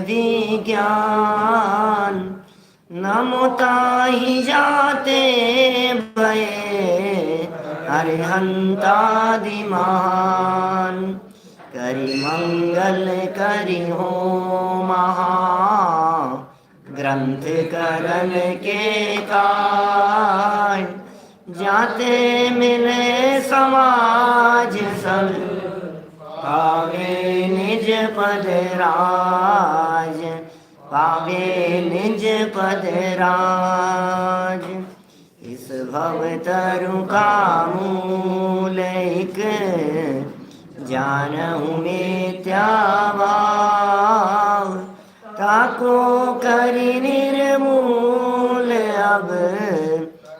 विज्ञान, नमता ही जाते भये अरिहंतादि महान। करि मंगल करि हो महा ग्रंथ करण के काज। जाते मिले समाज सब पावे निज पद राज, पावे निज पद राज। इस भव तरु का मूल एक जानहु मिथ्या भाव। ताको करि निर्मूल अब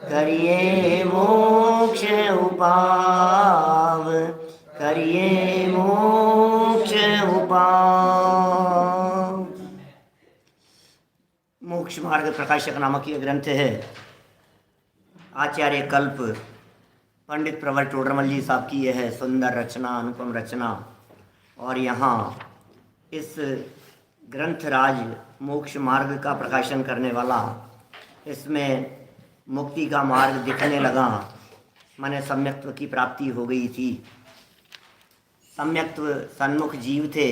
करिए मोक्ष उपाव, करिए मोक्ष उपाव। मोक्ष मार्ग प्रकाशक नामक ये ग्रंथ है। आचार्य कल्प पंडित प्रवर टोडरमल जी साहब की यह है सुंदर रचना, अनुपम रचना। और यहाँ इस ग्रंथराज मोक्ष मार्ग का प्रकाशन करने वाला, इसमें मुक्ति का मार्ग दिखने लगा, माने सम्यक्त्व की प्राप्ति हो गई थी। सम्यक्त्व सन्मुख जीव थे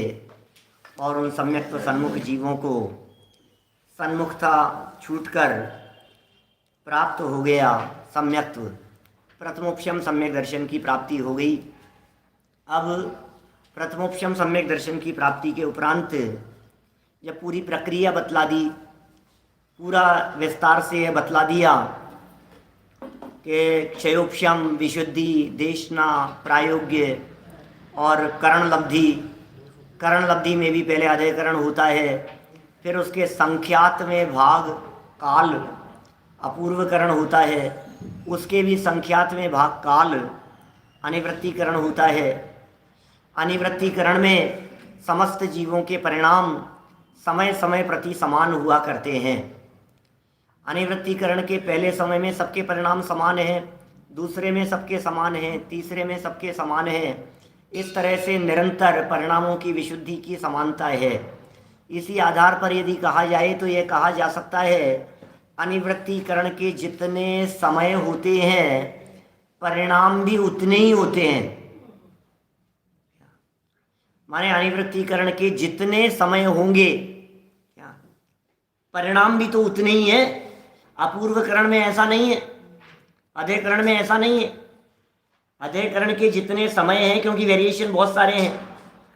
और उन सम्यक्त्व सन्मुख जीवों को सन्मुखता छूटकर प्राप्त हो गया सम्यक्त्व, प्रथमोपशम सम्यक दर्शन की प्राप्ति हो गई। अब प्रथमोपशम सम्यक दर्शन की प्राप्ति के उपरांत जब पूरी प्रक्रिया बतला दी, पूरा विस्तार से बतला दिया कि क्षयोपशम, विशुद्धि, देशना, प्रायोग्य और करण लब्धि। करण लब्धि में भी पहले अधिकरण होता है, फिर उसके संख्यात में भाग काल अपूर्वकरण होता है, उसके भी संख्यात में भाग काल अनिवृत्तिकरण होता है। अनिवृत्तिकरण में समस्त जीवों के परिणाम समय समय प्रति समान हुआ करते हैं। अनिवृत्तिकरण के पहले समय में सबके परिणाम समान हैं, दूसरे में सबके समान हैं, तीसरे में सबके समान हैं। इस तरह से निरंतर परिणामों की विशुद्धि की समानता है। इसी आधार पर यदि कहा जाए तो यह कहा जा सकता है अनिवृत्तिकरण के जितने समय होते हैं परिणाम भी उतने ही होते हैं। माने अनिवृत्तिकरण के जितने समय होंगे परिणाम भी तो उतने ही है। अपूर्वकरण में ऐसा नहीं है, अधिकरण में ऐसा नहीं है। अधिकरण के जितने समय हैं, क्योंकि वेरिएशन बहुत सारे हैं,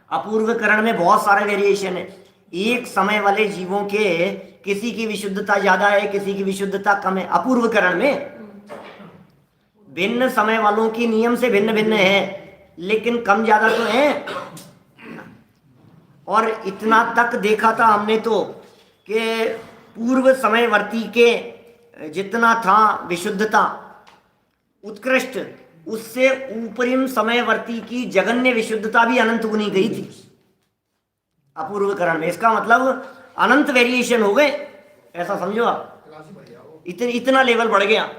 अपूर्वकरण में बहुत सारे वेरिएशन है। एक समय वाले जीवों के किसी की विशुद्धता ज्यादा है, किसी की विशुद्धता कम है। अपूर्वकरण में भिन्न समय वालों की नियम से भिन्न भिन्न है, लेकिन कम ज्यादा तो है। और इतना तक देखा था हमने तो कि पूर्व समयवर्ती के जितना था विशुद्धता उत्कृष्ट, उससे ऊपरिम समयवर्ती की जगन्य विशुद्धता भी अनंत गुनी गई थी अपूर्वकरण में। इसका मतलब अनंत वेरिएशन हो गए, ऐसा समझो आप। इतना लेवल बढ़ गया।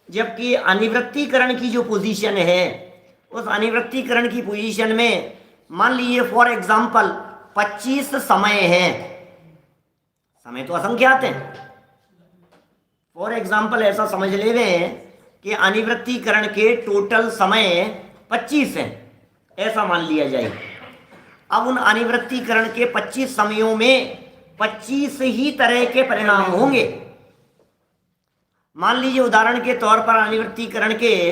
जबकि अनिवृत्तिकरण की जो पोजीशन है, उस अनिवृत्तिकरण की पोजीशन में मान लीजिए फॉर एग्जांपल 25 समय हैं। समय तो असंख्यात है। फॉर एग्जांपल ऐसा समझ ले रहे कि अनिवृत्तिकरण के टोटल समय 25 हैं, ऐसा मान लिया जाए। अब उन अनिवृत्तिकरण के 25 समयों में 25 ही तरह के परिणाम होंगे। मान लीजिए उदाहरण के तौर पर अनिवृत्तिकरण के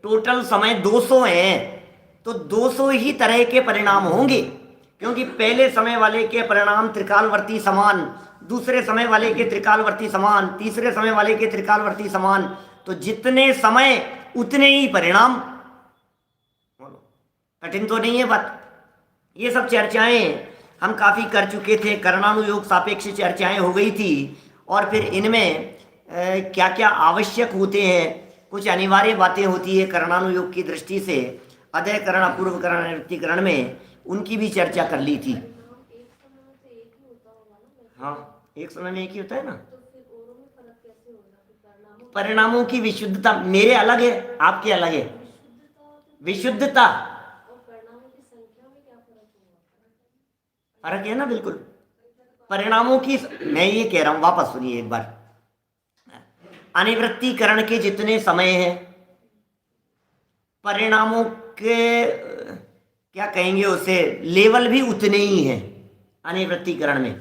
टोटल समय 200 हैं, तो 200 ही तरह के परिणाम होंगे, क्योंकि पहले समय वाले के परिणाम त्रिकालवर्ती समान, दूसरे समय वाले के त्रिकालवर्ती समान, तीसरे समय वाले के त्रिकालवर्ती समान। तो जितने समय उतने ही परिणाम। कठिन तो नहीं है बात। ये सब चर्चाएं हम काफ़ी कर चुके थे, करणानुयोग सापेक्ष चर्चाएं हो गई थी। और फिर इनमें क्या क्या आवश्यक होते हैं, कुछ अनिवार्य बातें होती है करणानुयोग की दृष्टि से, अध्ययकरण, अपूर्वकरण, अनिवृत्तिकरण में, उनकी भी चर्चा कर ली थी। हाँ, एक समय में एक ही होता है ना। परिणामों की विशुद्धता मेरे अलग है, आपके अलग है। विशुद्धता फर्क है ना, बिल्कुल। परिणामों की, मैं ये कह रहा हूं, वापस सुनिए एक बार, अनिवृत्तीकरण के जितने समय हैं, परिणामों के क्या कहेंगे उसे, लेवल भी उतने ही हैं अनिवृत्तीकरण में,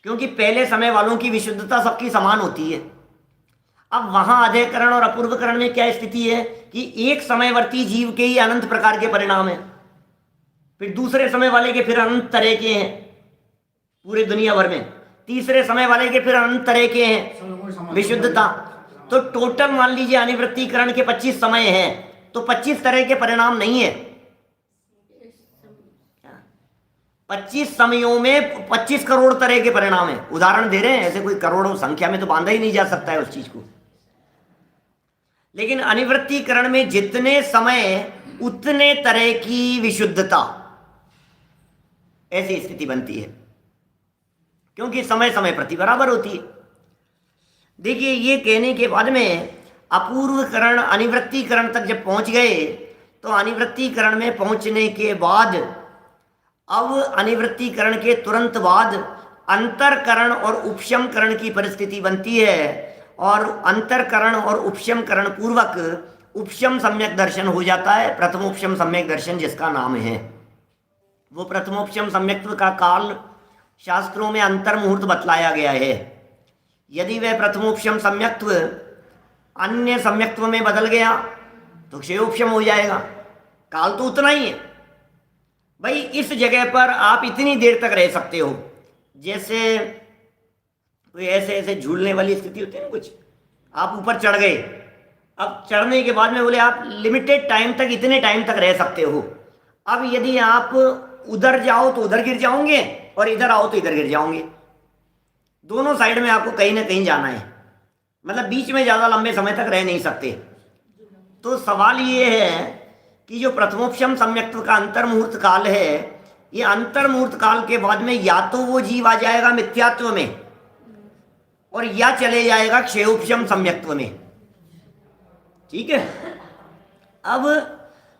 क्योंकि पहले समय वालों की विशुद्धता सबकी समान होती है। अब वहां अधेकरण और अपूर्वकरण में क्या स्थिति है कि एक समयवर्ती जीव के ही अनंत प्रकार के परिणाम हैं, फिर दूसरे समय वाले के फिर अनंत तरह के हैं पूरे दुनिया भर में, तीसरे समय वाले के फिर अनंत तरह के हैं विशुद्धता। तो टोटल मान लीजिए अनिवृत्तीकरण के 25 समय हैं, तो 25 तरह के परिणाम नहीं है, 25 समयों में 25 करोड़ तरह के परिणाम है। उदाहरण दे रहे हैं, ऐसे कोई करोड़ों संख्या में तो बांधा ही नहीं जा सकता है उस चीज को। लेकिन अनिवृत्तीकरण में जितने समय उतने तरह की विशुद्धता, ऐसी स्थिति बनती है, क्योंकि समय समय प्रति बराबर होती है। देखिए, ये कहने के बाद में अपूर्वकरण अनिवृत्तीकरण तक जब पहुंच गए, तो अनिवृत्तीकरण में पहुंचने के बाद अब अनिवृत्तीकरण के तुरंत बाद अंतरकरण और उपशमकरण की परिस्थिति बनती है, और अंतरकरण और उपशमकरण पूर्वक उपशम सम्यक दर्शन हो जाता है, प्रथमोपशम सम्यक दर्शन जिसका नाम है। वो प्रथमोपशम सम्यक्त्व का काल शास्त्रों में अंतर मुहूर्त बतलाया गया है। यदि वह प्रथमोपशम सम्यक्त्व अन्य सम्यक्त्व में बदल गया तो क्षयोपशम हो जाएगा, काल तो उतना ही है। भाई, इस जगह पर आप इतनी देर तक रह सकते हो, जैसे कोई ऐसे ऐसे झूलने वाली स्थिति होती है ना कुछ, आप ऊपर चढ़ गए, अब चढ़ने के बाद में बोले आप लिमिटेड टाइम तक, इतने टाइम तक रह सकते हो। अब यदि आप उधर जाओ तो उधर गिर जाओगे, और इधर आओ तो इधर गिर जाओगे, दोनों साइड में आपको कहीं ना कहीं जाना है, मतलब बीच में ज़्यादा लंबे समय तक रह नहीं सकते। तो सवाल ये है कि जो प्रथमोपशम सम्यक्त्व का अंतर मुहूर्त काल है, ये अंतर मुहूर्त काल के बाद में या तो वो जीव आ जाएगा मिथ्यात्व में, और या चले जाएगा क्षयोपशम सम्यक्त्व में। ठीक है, अब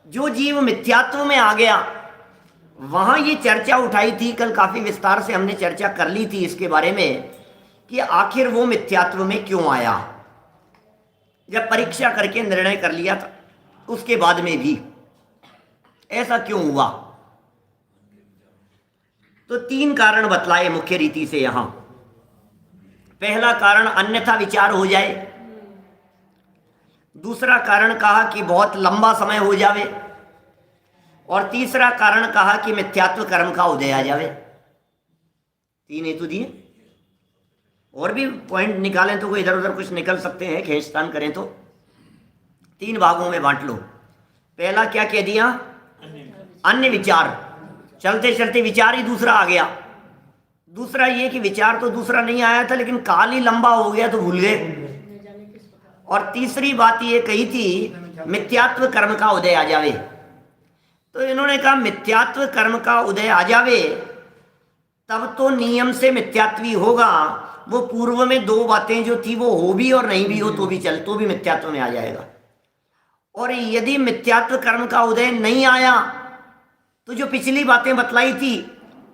जो जीव मिथ्यात्व में आ गया, वहां ये चर्चा उठाई थी, कल काफी विस्तार से हमने चर्चा कर ली थी इसके बारे में कि आखिर वो मिथ्यात्व में क्यों आया। जब परीक्षा करके निर्णय कर लिया था, उसके बाद में भी ऐसा क्यों हुआ, तो 3 कारण बतलाए मुख्य रीति से यहां। पहला कारण अन्यथा विचार हो जाए, दूसरा कारण कहा कि बहुत लंबा समय हो जावे, और तीसरा कारण कहा कि मिथ्यात्व कर्म का उदय आ जावे। 3 हेतु दिए, और भी पॉइंट निकालें तो कोई इधर उधर कुछ निकल सकते हैं, खींचतान करें तो। 3 भागों में बांट लो। पहला क्या कह दिया, अन्य विचार, चलते चलते विचार ही दूसरा आ गया। दूसरा ये कि विचार तो दूसरा नहीं आया था, लेकिन काल ही लंबा हो गया तो भूल गए। और तीसरी बात ये कही थी मिथ्यात्व कर्म का उदय आ जावे। तो इन्होंने कहा मिथ्यात्व कर्म का उदय आ जावे तब तो नियम से मिथ्यात्वी होगा। वो पूर्व में 2 बातें जो थी वो हो भी और नहीं भी हो तो भी चल, तो भी मिथ्यात्व में आ जाएगा। और यदि मिथ्यात्व कर्म का उदय नहीं आया तो जो पिछली बातें बतलाई थी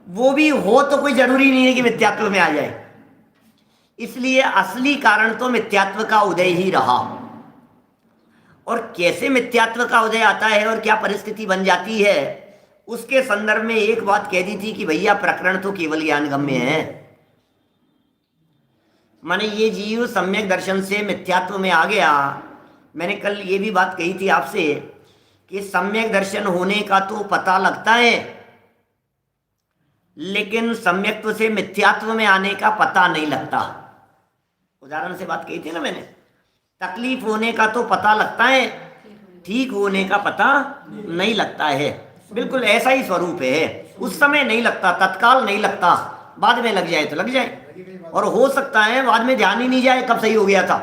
वो भी हो तो कोई जरूरी नहीं है कि मिथ्यात्व में आ जाए। इसलिए असली कारण तो मिथ्यात्व का उदय ही रहा। और कैसे मिथ्यात्व का उदय आता है और क्या परिस्थिति बन जाती है, उसके संदर्भ में एक बात कह दी थी कि भैया प्रकरण तो केवल ज्ञानगम्य है। माने ये जीव सम्यक दर्शन से मिथ्यात्व में आ गया। मैंने कल ये भी बात कही थी आपसे कि सम्यक दर्शन होने का तो पता लगता है, लेकिन सम्यक्त्व से मिथ्यात्व में आने का पता नहीं लगता। उदाहरण से बात कही थी ना मैंने, तकलीफ होने का तो पता लगता है, ठीक होने का पता नहीं लगता है। बिल्कुल ऐसा ही स्वरूप है, उस समय नहीं लगता, तत्काल नहीं लगता, बाद में लग जाए तो लग जाए, और हो सकता है बाद में ध्यान ही नहीं जाए कब सही हो गया था।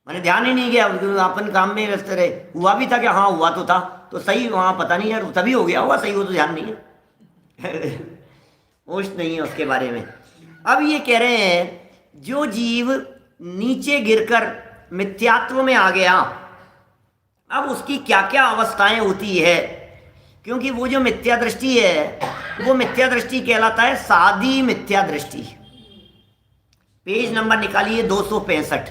मैंने ध्यान ही नहीं गया, अपन काम में व्यस्त रहे, हुआ भी था कि हाँ हुआ तो था, तो सही वहाँ पता नहीं यार तभी हो गया होगा, सही हो तो ध्यान नहीं है होश नहीं है उसके बारे में। अब ये कह रहे हैं जो जीव नीचे गिरकर मिथ्यात्व में आ गया, अब उसकी क्या क्या अवस्थाएं होती है, क्योंकि वो जो मिथ्या दृष्टि है वो मिथ्या दृष्टि कहलाता है सादी मिथ्या दृष्टि। पेज नंबर निकालिए 265।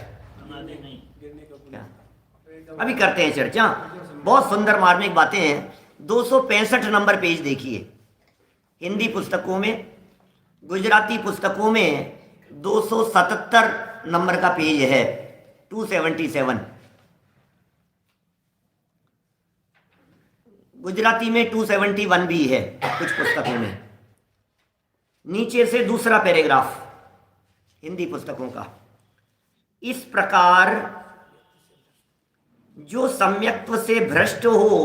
अभी करते हैं चर्चा, बहुत सुंदर मार्मिक बातें हैं। 265 नंबर पेज देखिए। हिंदी पुस्तकों में, गुजराती पुस्तकों में 277 नंबर का पेज है, 277। गुजराती में 271 भी है कुछ पुस्तकों में। नीचे से दूसरा पैराग्राफ हिंदी पुस्तकों का। इस प्रकार जो सम्यक्त्व से भ्रष्ट हो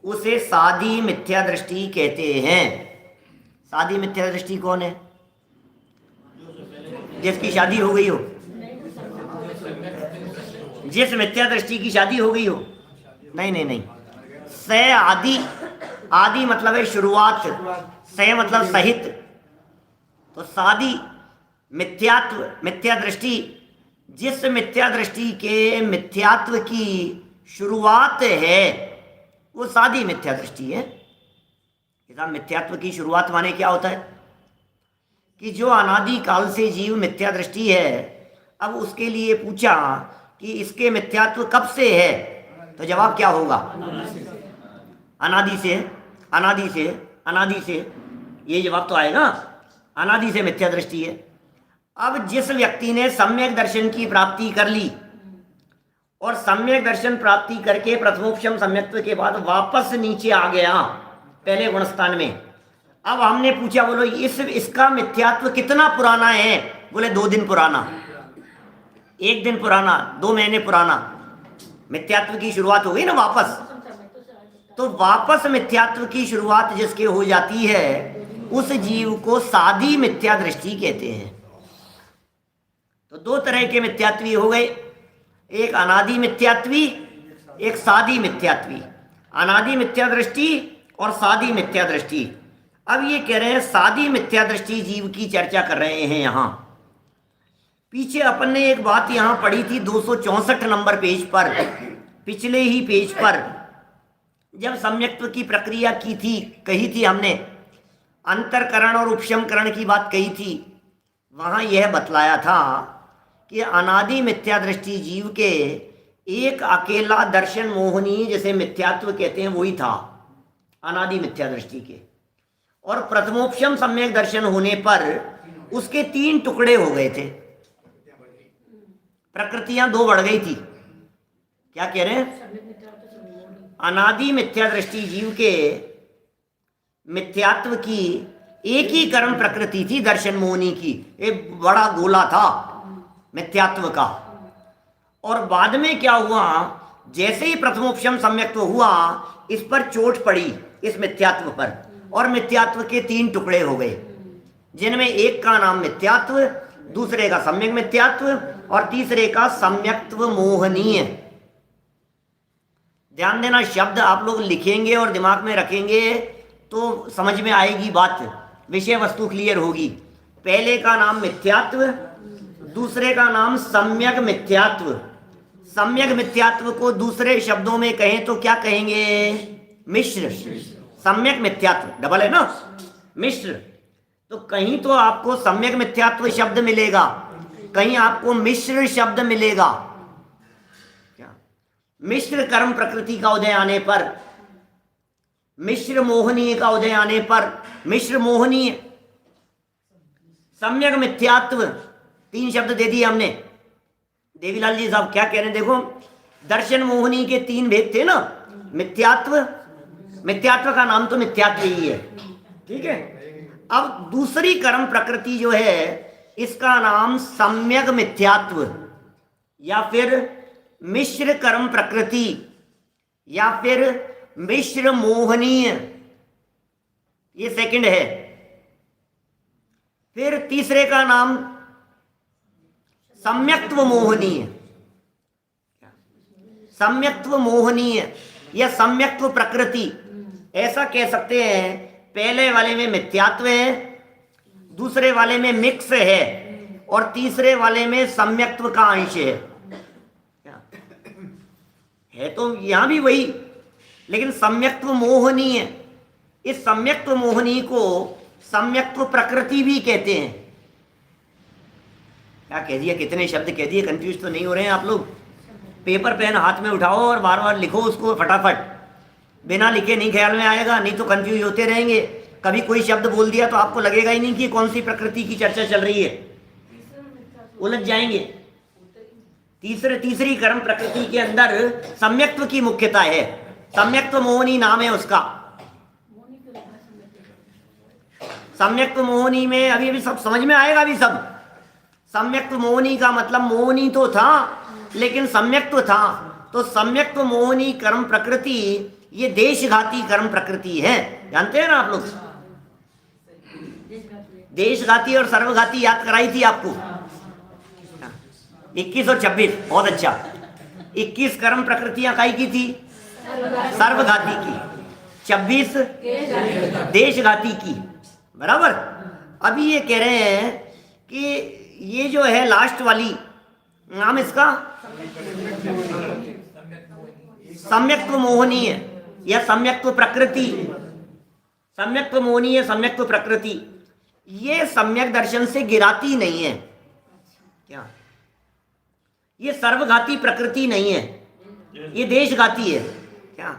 उसे सादी मिथ्या दृष्टि कहते हैं। सादी मिथ्या दृष्टि कौन है? जिसकी शादी हो गई हो, जिस मिथ्या दृष्टि की शादी हो गई हो। नहीं नहीं नहीं, से आदि, आदि मतलब है शुरुआत, से मतलब सहित। तो सादी मिथ्यात्व, मिथ्या दृष्टि, जिस मिथ्या दृष्टि के मिथ्यात्व की शुरुआत है वो सादी मिथ्या दृष्टि है। मिथ्यात्व की शुरुआत माने क्या होता है कि जो अनादि काल से जीव मिथ्या दृष्टि है, अब उसके लिए पूछा कि इसके मिथ्यात्व कब से है, तो जवाब क्या होगा? अनादि से, अनादि से, अनादि से, ये जवाब तो आएगा। अनादि से मिथ्या दृष्टि है। अब जिस व्यक्ति ने सम्यक दर्शन की प्राप्ति कर ली और सम्यक दर्शन प्राप्ति करके प्रथमोपशम सम्यक्त्व के बाद वापस नीचे आ गया पहले गुणस्थान में, अब हमने पूछा बोलो इसका मिथ्यात्व कितना पुराना है? बोले 2 दिन पुराना, 1 दिन पुराना, 2 महीने पुराना। मिथ्यात्व की शुरुआत हो गई ना वापस। तो वापस मिथ्यात्व की शुरुआत जिसके हो जाती है उस जीव को सादी मिथ्या दृष्टि कहते हैं। तो 2 तरह के मिथ्यात्वी हो गए, एक अनादि मिथ्यात्वी, एक सादी मिथ्यात्वी। अनादि मिथ्या दृष्टि और सादी मिथ्या दृष्टि। अब ये कह रहे हैं सादी मिथ्या दृष्टि जीव की चर्चा कर रहे हैं यहाँ। पीछे अपन ने एक बात यहाँ पढ़ी थी 264 नंबर पेज पर, पिछले ही पेज पर, जब सम्यक्त्व की प्रक्रिया की थी, कही थी हमने, अंतरकरण और उपशमकरण की बात कही थी। वहाँ यह बतलाया था कि अनादि मिथ्या दृष्टि जीव के एक अकेला दर्शन मोहनीय जैसे मिथ्यात्व कहते हैं वही था अनादि मिथ्या दृष्टि के। और प्रथमोपशम सम्यक दर्शन होने पर उसके 3 टुकड़े हो गए थे, प्रकृतियां 2 बढ़ गई थी। क्या कह रहे हैं? अनादि मिथ्या दृष्टि जीव के मिथ्यात्व की एक ही कर्म प्रकृति थी दर्शन मोहनी की, एक बड़ा गोला था मिथ्यात्व का। और बाद में क्या हुआ, जैसे ही प्रथमोपशम सम्यक्त्व हुआ इस पर चोट पड़ी, इस मिथ्यात्व पर, और मिथ्यात्व के 3 टुकड़े हो गए, जिनमें एक का नाम मिथ्यात्व, दूसरे का सम्यक मिथ्यात्व और तीसरे का सम्यक्त्व मोहनीय। ध्यान देना, शब्द आप लोग लिखेंगे और दिमाग में रखेंगे तो समझ में आएगी बात, विषय वस्तु क्लियर होगी। पहले का नाम मिथ्यात्व, दूसरे का नाम सम्यक मिथ्यात्व। सम्यक मिथ्यात्व को दूसरे शब्दों में कहें तो क्या कहेंगे? मिश्र। सम्यक मिथ्यात्व डबल है ना, मिश्र। तो कहीं तो आपको सम्यक मिथ्यात्व शब्द मिलेगा, कहीं आपको मिश्र शब्द मिलेगा। क्या? मिश्र कर्म प्रकृति का उदय आने पर, मिश्र मोहनीय का उदय आने पर, मिश्र मोहनीय, सम्यक मिथ्यात्व, 3 शब्द दे दिए हमने। देवीलाल जी साहब क्या कह रहे हैं देखो, दर्शन मोहनी के 3 भेद थे ना, मिथ्यात्व, मिथ्यात्व का नाम तो मिथ्यात्व ही है, ठीक है। अब दूसरी कर्म प्रकृति जो है इसका नाम सम्यक मिथ्यात्व या फिर मिश्र कर्म प्रकृति या फिर मिश्र मोहनीय, ये सेकंड है। फिर तीसरे का नाम सम्यक्त्व मोहनीय, सम्यक्त्व मोहनीय या सम्यक्त्व प्रकृति, ऐसा कह सकते हैं। पहले वाले में मिथ्यात्व है, दूसरे वाले में मिक्स है और तीसरे वाले में सम्यक्त्व का अंश है तो यहां भी वही, लेकिन सम्यक्त्व मोहनीय इस सम्यक्त्व मोहिनी को सम्यक्त्व प्रकृति भी कहते हैं। क्या कह दिया, कितने शब्द कह दिए, कंफ्यूज तो नहीं हो रहे हैं आप लोग? पेपर पेन हाथ में उठाओ और बार बार लिखो उसको फटाफट, बिना लिखे नहीं ख्याल में आएगा, नहीं तो कंफ्यूज होते रहेंगे। कभी कोई शब्द बोल दिया तो आपको लगेगा ही नहीं कि कौन सी प्रकृति की चर्चा चल रही है, उलझ जाएंगे। तीसरी कर्म प्रकृति के अंदर सम्यक्त्व की मुख्यता है। सम्यक्त्व मोहिनी नाम है उसका। सम्यक्त्व मोहिनी में अभी सब समझ में आएगा। अभी सब सम्यक्त्व मोहिनी का मतलब मोहिनी तो था लेकिन सम्यक्त्व था, तो सम्यक्त्व मोहिनी कर्म प्रकृति ये देशघाती कर्म प्रकृति है। जानते हैं ना आप लोग? देशघाती और सर्वघाती याद कराई थी आपको, 21 और 26। बहुत अच्छा। 21 कर्म प्रकृतियां काई की थी? सर्वघाती की। 26 देशघाती की। बराबर। अभी ये कह रहे हैं कि ये जो है लास्ट वाली नाम इसका सम्यक्त्व मोहिनी है या सम्यक्त्व प्रकृति। सम्यक्त्व मोहिनी है, सम्यक्त्व प्रकृति। ये सम्यक दर्शन से गिराती नहीं है क्या? ये सर्वघाती प्रकृति नहीं है, ये देशघाती है क्या?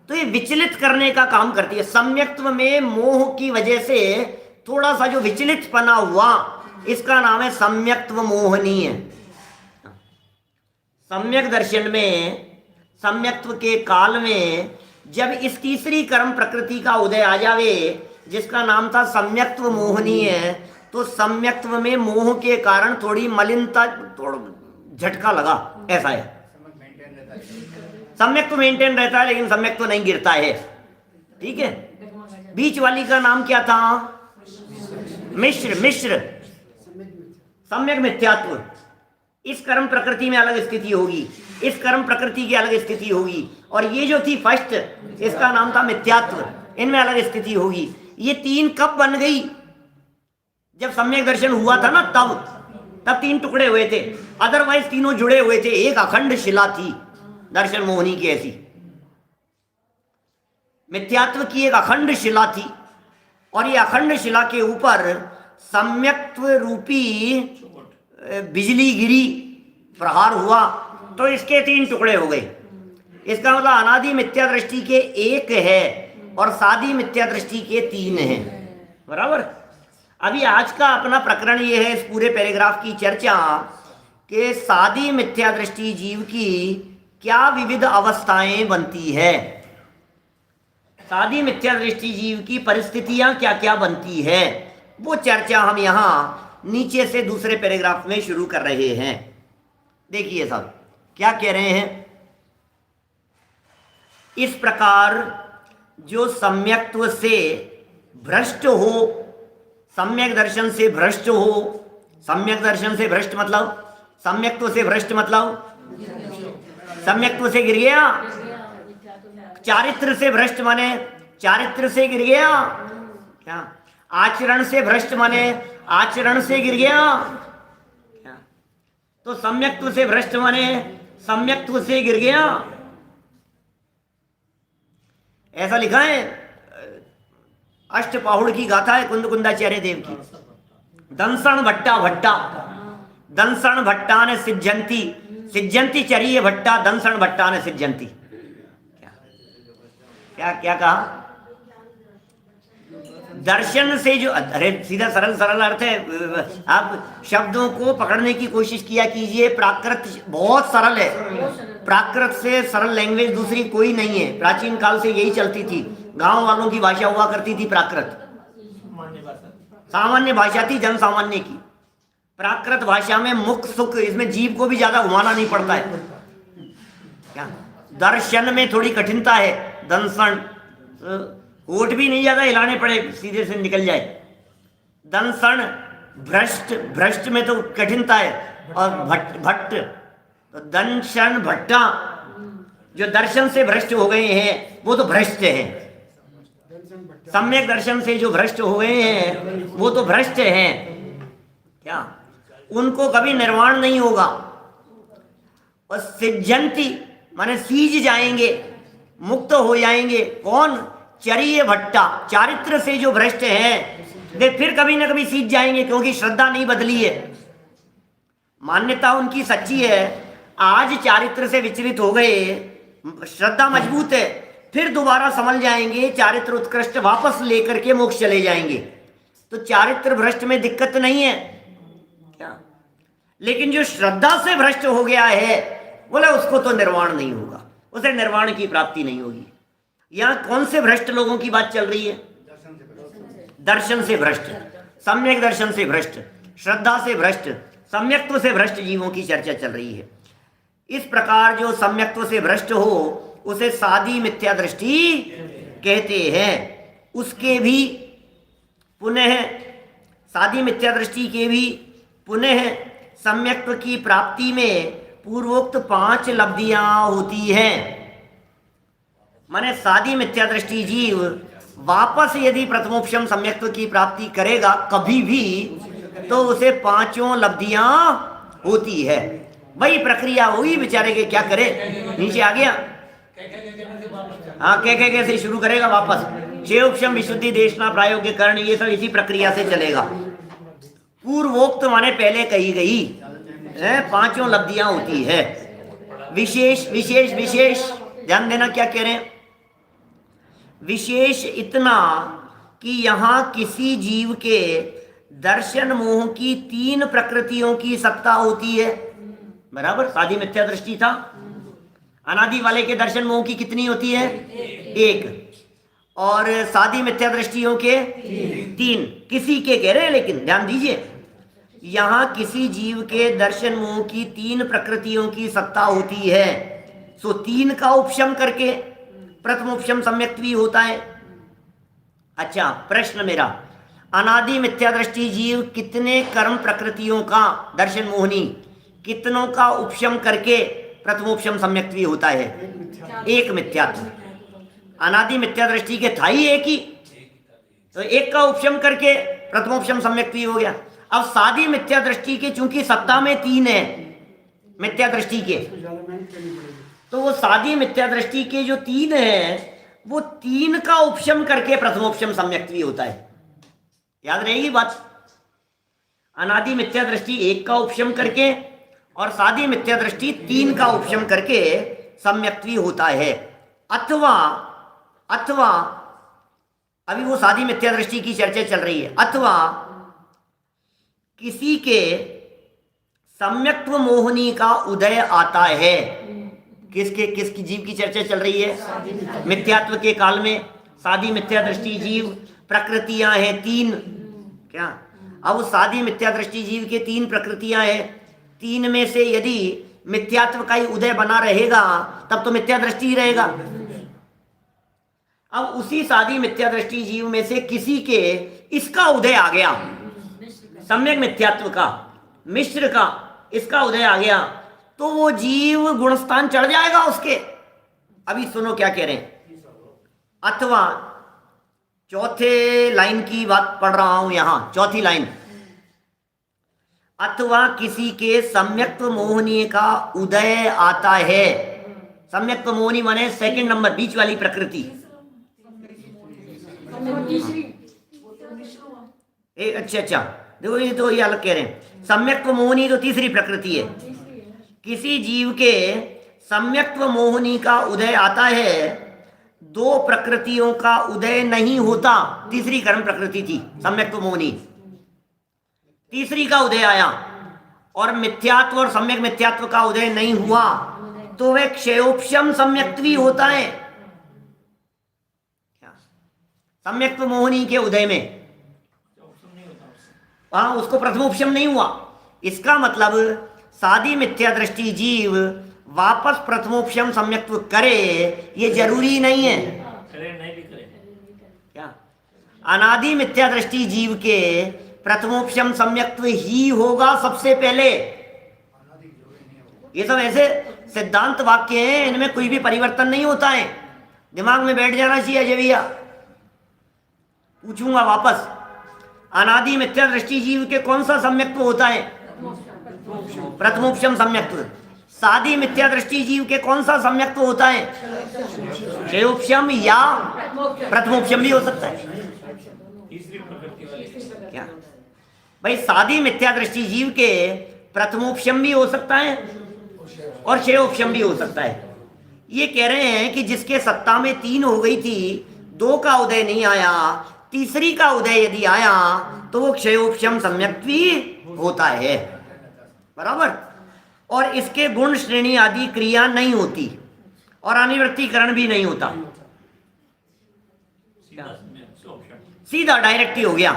तो ये विचलित करने का काम करती है। सम्यक्त्व में मोह की वजह से थोड़ा सा जो विचलित पना हुआ, इसका नाम है सम्यक्त्व मोहिनी है। सम्यक दर्शन में, सम्यक्त्व के काल में जब इस तीसरी कर्म प्रकृति का उदय आ जावे, जिसका नाम था सम्यक्त्व मोहिनी है, तो सम्यक्त्व में मोह के कारण थोड़ी मलिनता, थोड़ा झटका लगा, ऐसा है। सम्यक्त्व मेंटेन रहता है लेकिन सम्यक्त्व नहीं गिरता है। ठीक है। बीच वाली का नाम क्या था? मिश्र सम्यक मिथ्यात्व। इस कर्म प्रकृति में अलग स्थिति होगी, इस कर्म प्रकृति की अलग स्थिति होगी, और ये जो थी फर्स्ट, इसका नाम था मिथ्यात्व, इनमें अलग स्थिति होगी। ये तीन कब बन गई? जब सम्यक दर्शन हुआ था ना, तब तीन टुकड़े हुए थे, अदरवाइज तीनों जुड़े हुए थे। एक अखंड शिला थी दर्शन मोहिनी की, ऐसी मिथ्यात्व की एक अखंड शिला थी, और ये अखंड शिला के ऊपर सम्यक्त्व रूपी बिजली गिरी, प्रहार हुआ, तो इसके तीन टुकड़े हो गए। इसका मतलब अनादि मिथ्या दृष्टि के एक है और सादी मिथ्या दृष्टि के तीन है। बराबर। अभी आज का अपना प्रकरण ये है, इस पूरे पैराग्राफ की चर्चा, कि सादी मिथ्या दृष्टि जीव की क्या विविध अवस्थाएं बनती है, सादी मिथ्या दृष्टि जीव की परिस्थितियां क्या क्या बनती है, वो चर्चा हम यहाँ नीचे से दूसरे पैराग्राफ में शुरू कर रहे हैं। देखिए साहब क्या कह रहे हैं। इस प्रकार जो सम्यक्त्व से भ्रष्ट हो, सम्यक दर्शन से भ्रष्ट हो, सम्यक दर्शन से भ्रष्ट मतलब, सम्यक्त्व से भ्रष्ट मतलब सम्यक्त्व से गिर गया, चारित्र से भ्रष्ट माने चारित्र से गिर गया क्या? आचरण से भ्रष्ट माने आचरण से गिर गया क्या? तो सम्यक्त्व से भ्रष्ट माने सम्यक्त्व से गिर गया, ऐसा लिखा है। अष्टपाहुड़ की गाथा है कुंदकुंदाचार्य देव की। दंसण भट्टा भट्टा, दंसण भट्टा ने सिज्जंती, सिज्जंती चरिये भट्टा, दंसण भट्टा ने सिज्जंती। क्या क्या कहा? दर्शन से जो, अरे सीधा सरल अर्थ है। आप शब्दों को पकड़ने की कोशिश किया कीजिए। प्राकृत बहुत सरल है, प्राकृत से सरल लैंग्वेज दूसरी कोई नहीं है। प्राचीन काल से यही चलती थी, गांव वालों की भाषा हुआ करती थी प्राकृत, सामान्य भाषा थी जन सामान्य की। प्राकृत भाषा में मुख सुख, इसमें जीव को भी ज्यादा घुमाना नहीं पड़ता है क्या? दर्शन में थोड़ी कठिनता है, दंसन होठ भी नहीं ज्यादा हिलाने पड़े, सीधे से निकल जाए। दंसन भ्रष्ट, भ्रष्ट में तो कठिनता है, और भट्ट तो दंशन भट्टा, जो दर्शन से भ्रष्ट हो गए हैं वो तो भ्रष्ट हैं। सम्यक दर्शन से जो भ्रष्ट हो गए हैं वो तो भ्रष्ट हैं क्या? उनको कभी निर्वाण नहीं होगा। और सिज्जंती माने सीज जाएंगे, मुक्त हो जाएंगे। कौन? चरिय भट्टा, चारित्र से जो भ्रष्ट हैं वे फिर कभी ना कभी सीख जाएंगे, क्योंकि श्रद्धा नहीं बदली है, मान्यता उनकी सच्ची है। आज चारित्र से विचलित हो गए, श्रद्धा मजबूत है, फिर दोबारा संभल जाएंगे, चारित्र उत्कृष्ट वापस लेकर के मोक्ष चले जाएंगे। तो चारित्र भ्रष्ट में दिक्कत नहीं है क्या? लेकिन जो श्रद्धा से भ्रष्ट हो गया है बोले उसको तो निर्वाण नहीं होगा, उसे निर्वाण की प्राप्ति नहीं होगी। यहां कौन से भ्रष्ट लोगों की बात चल रही है? दर्शन से भ्रष्ट, सम्यक दर्शन से भ्रष्ट, श्रद्धा से भ्रष्ट, सम्यक्त्व से भ्रष्ट जीवों की चर्चा चल रही है। इस प्रकार जो सम्यक्त्व से भ्रष्ट हो उसे सादी मिथ्या दृष्टि कहते हैं। उसके भी पुनः सादी मिथ्या दृष्टि के भी पुनः सम्यक्त्व की प्राप्ति में पूर्वोक्त 5 लब्धियां होती हैं। माने सादी मिथ्या दृष्टि जीव वापस यदि प्रथमोपशम सम्यक्त्व की प्राप्ति करेगा कभी भी, तो उसे 5 लब्धियां होती है। वही प्रक्रिया हुई, बेचारे के क्या करे, नीचे आ गया, हाँ कह कैसे शुरू करेगा वापस। 6 उपशम विशुद्धि देशना प्रायोग्य करण, ये सब इसी प्रक्रिया से चलेगा। पूर्वोक्त माने पहले कही गई 5 लब्धियां होती है। विशेष विशेष विशेष, ध्यान देना क्या कह रहे हैं। विशेष इतना कि यहां किसी जीव के दर्शन मोह की 3 प्रकृतियों की सत्ता होती है। बराबर, सादी मिथ्या दृष्टि था, अनादि वाले के दर्शन मोह की कितनी होती है? 1, और सादी मिथ्या दृष्टियों के 3। किसी के कह रहे हैं, लेकिन ध्यान दीजिए, यहां किसी जीव के दर्शन मोह की 3 प्रकृतियों की सत्ता होती है। सो 3 का उपशम करके प्रथमोपशम सम्यक्त्वी होता है। अच्छा, प्रश्न मेरा, अनादि मिथ्या दृष्टि जीव कितने कर्म प्रकृतियों का दर्शन मोहनी, कितनों का उपशम करके प्रथमोपशम सम्यक्त्वी होता है? 1 मिथ्यात्व। अनादि मिथ्या दृष्टि के था ही 1 ही, तो 1 का उपशम करके प्रथमोपशम सम्यक्त्वी हो गया। अब सादी मिथ्या दृष्टि के चूंकि सत्ता में 3 है मिथ्या दृष्टि के, तो वो सादी मिथ्या दृष्टि के जो 3 है वो 3 का उपशम करके प्रथमोपशम सम्यक्त्वी होता है। याद रहेगी बात। अनादि मिथ्या दृष्टि 1 का उपशम करके और सादी मिथ्या दृष्टि 3 का उपशम करके सम्यक्त्वी होता है। अथवा अभी वो सादी मिथ्या दृष्टि की चर्चा चल रही है। अथवा किसी के सम्यक्त्व मोहनी का उदय आता है। किसकी जीव की चर्चा चल रही है? मिथ्यात्व के काल में सादी मिथ्या दृष्टि जीव, प्रकृतियां हैं 3 क्या? अब सादी मिथ्या दृष्टि जीव के 3 प्रकृतियां हैं। 3 में से यदि मिथ्यात्व का ही उदय बना रहेगा तब तो मिथ्या दृष्टि ही रहेगा। अब उसी सादी मिथ्या दृष्टि जीव में से किसी के इसका उदय आ गया, सम्यक मिथ्यात्व का, मिश्र का इसका उदय आ गया, तो वो जीव गुणस्थान चढ़ जाएगा उसके। अभी सुनो क्या कह रहे हैं। अथवा, चौथे लाइन की बात पढ़ रहा हूं यहां, चौथी लाइन। अथवा किसी के सम्यक्त्व मोहनी का उदय आता है। सम्यक्त्व मोहनी माने 2nd नंबर, बीच वाली प्रकृति। अच्छा, देखो ये तो ये अलग कह रहे हैं। सम्यक्त्व मोहनी तो तीसरी प्रकृति है। किसी जीव के सम्यक्त्व मोहनी का उदय आता है, 2 प्रकृतियों का उदय नहीं होता। तीसरी कर्म प्रकृति थी सम्यक्त्व मोहनी, तीसरी का उदय आया और मिथ्यात्व और सम्यक मिथ्यात्व का उदय नहीं हुआ, तो वह क्षयोपशम सम्यक्त्वी होता है। सम्यक्त्व मोहनी के उदय में हाँ, उसको प्रथमोपशम नहीं हुआ। इसका मतलब सादी मिथ्या दृष्टि जीव वापस प्रथमोपशम सम्यक्त्व करे ये जरूरी नहीं है। क्या? अनादि मिथ्या दृष्टि जीव के प्रथमोपशम सम्यक्त्व ही होगा सबसे पहले। ये सब ऐसे सिद्धांत वाक्य हैं, इनमें कोई भी परिवर्तन नहीं होता है। दिमाग में बैठ जाना चाहिए अजय भैया। पूछूंगा वापस, अनादि मिथ्या दृष्टि जीव के कौन सा सम्यक्त्व होता है? प्रथमोपशम सम्यक्त्व। सादी मिथ्या दृष्टि जीव के कौन सा सम्यक्त्व होता है? क्षयोपशम या प्रथमोपशम भी हो सकता है क्या भाई? सादी मिथ्या दृष्टि जीव के प्रथमोपशम भी हो सकता है और क्षयोपशम भी हो सकता है। ये कह रहे हैं कि जिसके सत्ता में 3 हो गई थी, 2 का उदय नहीं आया, तीसरी का उदय यदि आया तो वो क्षयोपशम सम्यक्त्व भी होता है, बराबर। और इसके गुण श्रेणी आदि क्रिया नहीं होती और अनिवृत्तिकरण भी नहीं होता, सीधा डायरेक्ट ही हो गया।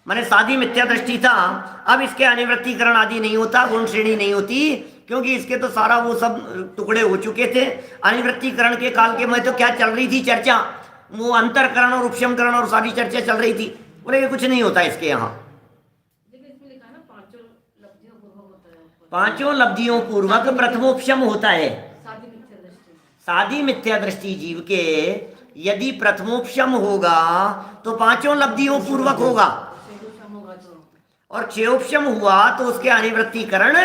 माने सादी मिथ्या दृष्टि था, अब इसके अनिवृत्तिकरण आदि नहीं होता, गुण श्रेणी नहीं होती, क्योंकि इसके तो सारा वो सब टुकड़े हो चुके थे। अनिवृत्तिकरण के काल के में तो क्या चल रही थी चर्चा, वो अंतरकरण और उपशमकरण और सारी चर्चा चल रही थी। बोले कि कुछ नहीं होता इसके यहाँ, पांचों लब्धियों पूर्वक प्रथमोपशम होता है। सादी मिथ्या दृष्टि जीव के यदि प्रथमोपशम होगा तो 5 लब्धियों पूर्वक होगा, और क्षयोपशम हुआ तो उसके अनिवृत्तिकरण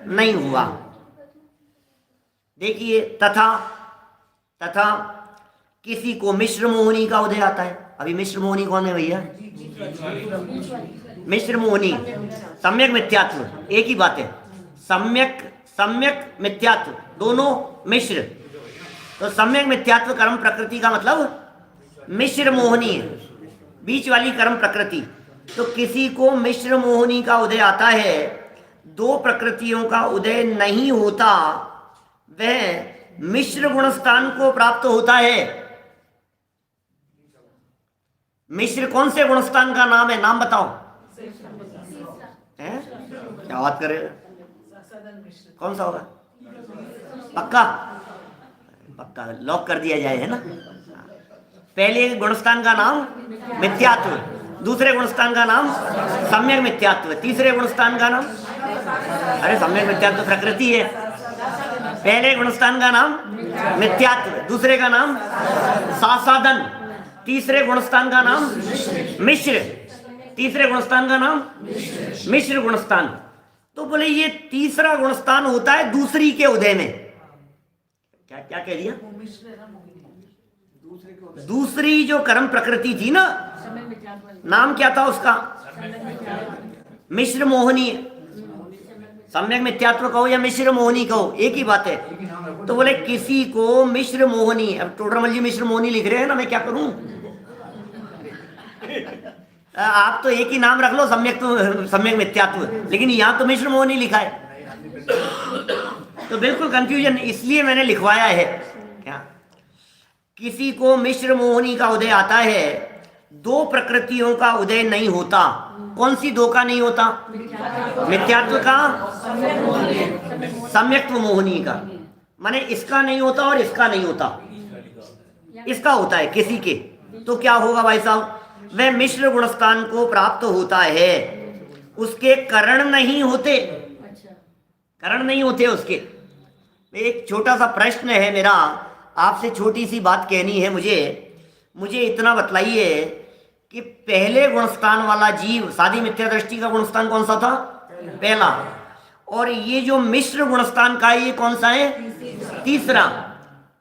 नहीं हुआ। देखिए, तथा किसी को मिश्र मोहनी का उदय आता है। अभी मिश्र मोहनी कौन है भैया? मिश्र मोहनी सम्यक मिथ्यात्व एक ही बात है, सम्यक मिथ्यात्व दोनों मिश्र। तो सम्यक मिथ्यात्व कर्म प्रकृति का मतलब मिश्र मोहनी है, बीच वाली कर्म प्रकृति। तो किसी को मिश्र मोहनी का उदय आता है, 2 प्रकृतियों का उदय नहीं होता, वह मिश्र गुणस्थान को प्राप्त होता है। मिश्र कौन से गुणस्थान का नाम है? नाम बताओ। हैं? क्या बात कर रहे हो? कौन सा होगा? पक्का लॉक कर दिया जाए, है ना। पहले गुणस्थान का नाम मिथ्यात्व, दूसरे गुणस्थान का नाम सम्यक मिथ्यात्व, तीसरे गुणस्थान का नाम, अरे सम्यक मिथ्यात्व प्रकृति है। पहले गुणस्थान का नाम मिथ्यात्व, दूसरे का नाम सासादन, तीसरे गुणस्थान का नाम मिश्र, तीसरे गुणस्थान का नाम मिश्र गुणस्थान। तो बोले ये तीसरा गुणस्थान होता है दूसरी के उदय में। क्या क्या कह दिया? दूसरी जो कर्म प्रकृति थी ना, नाम क्या था उसका? मिश्र मोहनी। सम्यक मिथ्यात्व कहो या मिश्र मोहनी कहो, एक ही बात है। तो बोले किसी को मिश्र मोहनी, अब टोडरमल जी मिश्र मोहनी लिख रहे हैं ना, मैं क्या करूं? आप तो एक ही नाम रख लो, सम्यक मिथ्यात्व, लेकिन यहां तो मिश्र मोहनी लिखा है, तो बिल्कुल कंफ्यूजन, इसलिए मैंने लिखवाया है। क्या किसी को मिश्र मोहनी का उदय आता है, 2 प्रकृतियों का उदय नहीं होता। कौन सी 2 का नहीं होता? मिथ्यात्व का, सम्यक्त्व मोहनी का। माने इसका नहीं होता और इसका नहीं होता, इसका होता है किसी के। तो क्या होगा भाई साहब? वह मिश्र गुणस्थान को प्राप्त होता है, उसके करण नहीं होते, करण नहीं होते उसके। एक छोटा सा प्रश्न है मेरा, आपसे छोटी सी बात कहनी है मुझे इतना बतलाइए कि पहले गुणस्थान वाला जीव, सादी मिथ्या दृष्टि का गुणस्थान कौन सा था? पहला। और ये जो मिश्र गुणस्थान का है, ये कौन सा है? तीसरा।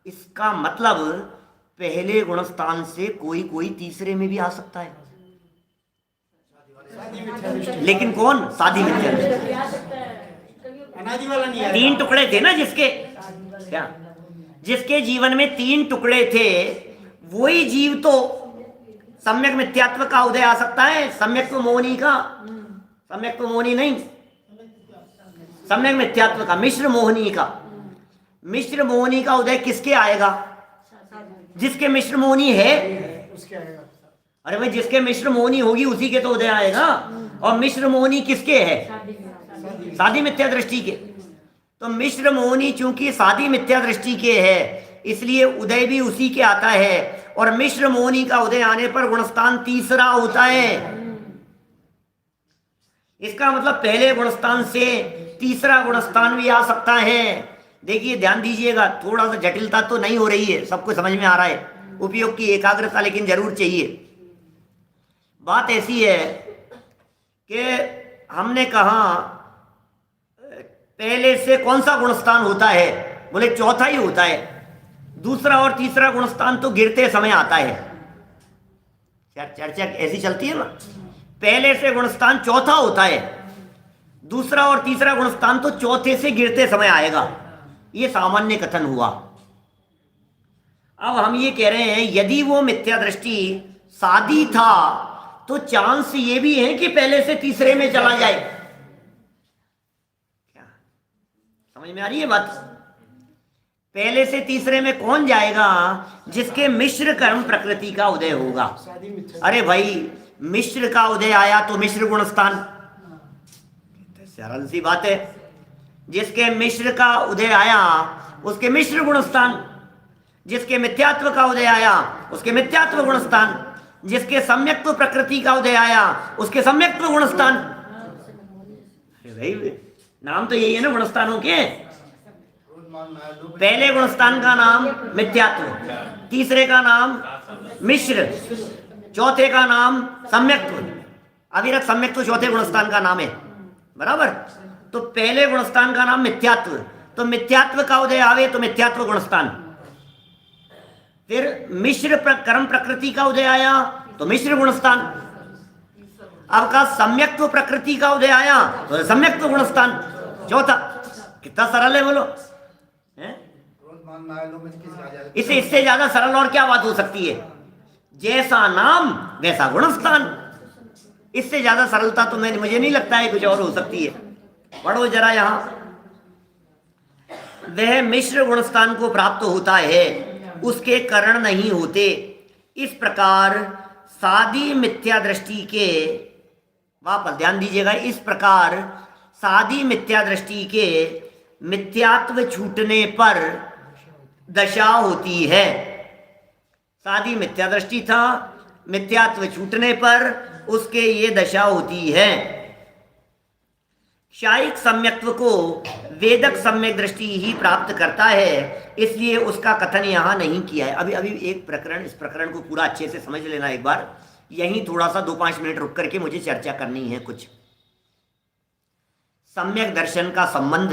इसका मतलब पहले गुणस्थान से कोई तीसरे में भी आ सकता है, लेकिन कौन? सादी मिथ्या दृष्टि। 3 टुकड़े थे ना जिसके, क्या जिसके जीवन में 3 टुकड़े थे, वही जीव तो सम्यक मिथ्यात्व का उदय आ सकता है, सम्यक्त्व मोहनी का, सम्यक्त्व मोहनी नहीं, सम्यक मिथ्यात्व का, मिश्र मोहनी का। मिश्र मोहनी का उदय किसके आएगा? जिसके मिश्र मोहनी है उसके आएगा। अरे भाई, जिसके मिश्र मोहनी होगी उसी के तो उदय आएगा। और मिश्र मोहनी किसके है? सादी मिथ्या दृष्टि के। तो मिश्र मोहनी चूंकि सादी मिथ्या दृष्टि के है, इसलिए उदय भी उसी के आता है। और मिश्र मोहनी का उदय आने पर गुणस्थान तीसरा होता है। इसका मतलब पहले गुणस्थान से तीसरा गुणस्थान भी आ सकता है। देखिए, ध्यान दीजिएगा, थोड़ा सा जटिलता तो नहीं हो रही है, सबको समझ में आ रहा है। उपयोग की एकाग्रता लेकिन जरूर चाहिए। बात ऐसी है कि हमने कहा पहले से कौन सा गुणस्थान होता है? बोले चौथा ही होता है। दूसरा और तीसरा गुणस्थान तो गिरते समय आता है। चर्चा ऐसी चलती है ना, पहले से गुणस्थान चौथा होता है, दूसरा और तीसरा गुणस्थान तो चौथे से गिरते समय आएगा। ये सामान्य कथन हुआ। अब हम ये कह रहे हैं यदि वो मिथ्या दृष्टि सादी था तो चांस ये भी है कि पहले से तीसरे में चला जाए। क्या समझ में आ रही है बात? पहले से तीसरे में कौन जाएगा? जिसके मिश्र कर्म प्रकृति का उदय होगा। अरे भाई, मिश्र का उदय आया तो मिश्र गुणस्थान, सरल सी बात है। जिसके मिश्र का उदय आया उसके मिश्र गुणस्थान, जिसके मिथ्यात्व का उदय आया उसके मिथ्यात्व गुणस्थान, जिसके सम्यक्त्व प्रकृति का उदय आया उसके सम्यक्त्व गुणस्थान। भाई नाम तो यही है ना गुणस्थानों के। पहले गुणस्थान का नाम मिथ्यात्व, तीसरे का नाम मिश्र, चौथे का नाम सम्यक्त्व। अविरत सम्यक्त्व चौथे गुणस्थान का नाम है, बराबर। तो पहले गुणस्थान का नाम मिथ्यात्व, तो मिथ्यात्व का उदय आवे तो मिथ्यात्व गुणस्थान। फिर मिश्र कर्म प्रकृति का उदय आया तो मिश्र गुणस्थान। अब का सम्यक्त्व प्रकृति का उदय आया तो सम्यक्त्व गुणस्थान चौथा। कितना सरल है बोलो, है? इससे ज्यादा सरल और क्या बात हो सकती है? जैसा नाम वैसा गुणस्थान। इससे ज्यादा सरलता तो मुझे नहीं लगता है कुछ और हो सकती है। पढ़ो जरा यहां, वह मिश्र गुणस्थान को प्राप्त होता है, उसके कारण नहीं होते। इस प्रकार सादी मिथ्या दृष्टि के, वापस ध्यान दीजिएगा, इस प्रकार सादी मिथ्या दृष्टि के मिथ्यात्व छूटने पर दशा होती है। सादी मिथ्या दृष्टि था, मिथ्यात्व छूटने पर उसके ये दशा होती है। शायिक सम्यक्त्व को वेदक सम्यक दृष्टि ही प्राप्त करता है, इसलिए उसका कथन यहाँ नहीं किया है। अभी एक प्रकरण, इस प्रकरण को पूरा अच्छे से समझ लेना एक बार। यहीं थोड़ा सा 2-5 मिनट रुक करके मुझे चर्चा करनी है कुछ। सम्यक दर्शन का संबंध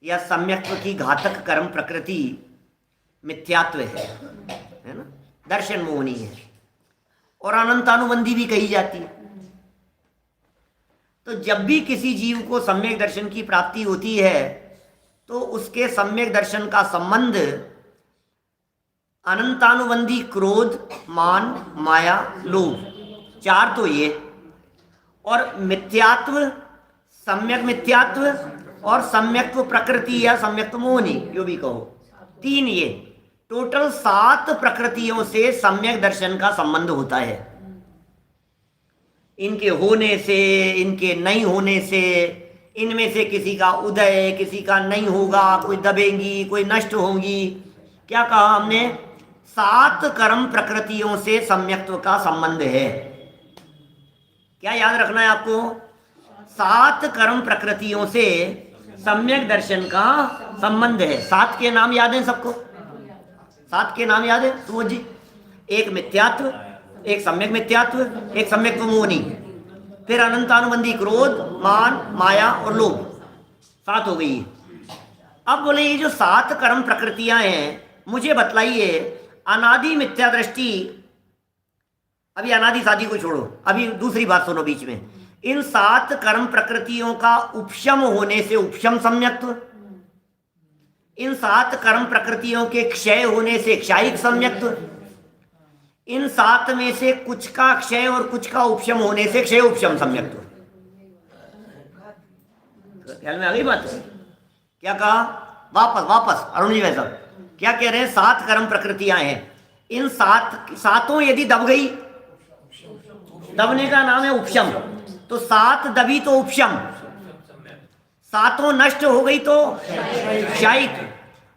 या सम्यक्त्व की घातक कर्म प्रकृति मिथ्यात्व है ना, दर्शन मोहनी है और अनंतानुबंधी भी कही जाती है। तो जब भी किसी जीव को सम्यक दर्शन की प्राप्ति होती है तो उसके सम्यक दर्शन का संबंध अनंतानुबंधी क्रोध, मान, माया, लोभ, चार तो ये, और मिथ्यात्व, सम्यक मिथ्यात्व और सम्यक्त्व प्रकृति या सम्यक्त्व मोहनी, जो भी कहो, 3 ये टोटल 7 प्रकृतियों से सम्यक दर्शन का संबंध होता है। इनके होने से, इनके नहीं होने से, इनमें से किसी का उदय, किसी का नहीं होगा, कोई दबेंगी, कोई नष्ट होंगी। क्या कहा हमने? 7 कर्म प्रकृतियों से सम्यक्त्व का संबंध है। क्या याद रखना है आपको? 7 कर्म प्रकृतियों से सम्यक दर्शन का संबंध है। 7 के नाम याद हैं सबको? 7 के नाम याद है सुबोध जी? एक मिथ्यात्व, एक सम्यक मिथ्यात्व, एक सम्यक्त्व मोहनी, फिर अनंतानुबंधी क्रोध, मान, माया और लोभ। 7 हो गई। अब बोले ये जो 7 कर्म प्रकृतियां हैं, मुझे बतलाइए अनादि मिथ्या दृष्टि, अभी अनादि सादी को छोड़ो, अभी दूसरी बात सुनो बीच में। इन 7 कर्म प्रकृतियों का उपशम होने से उपशम सम्यक्त्व, इन 7 कर्म प्रकृतियों के क्षय होने से क्षायिक सम्यक्त्व, इन 7 में से कुछ का क्षय और कुछ का उपशम होने से क्षय उपशम सम्यक्त्व। ख्याल में आ गई बात? क्या कहा? वापस अरुण जी वैसा क्या कह रहे हैं? 7 कर्म प्रकृतियां हैं, इन 7 यदि दब गई, दबने का नाम है उपशम, तो 7 दबी तो उपशम, 7 नष्ट हो गई तो क्षयिक,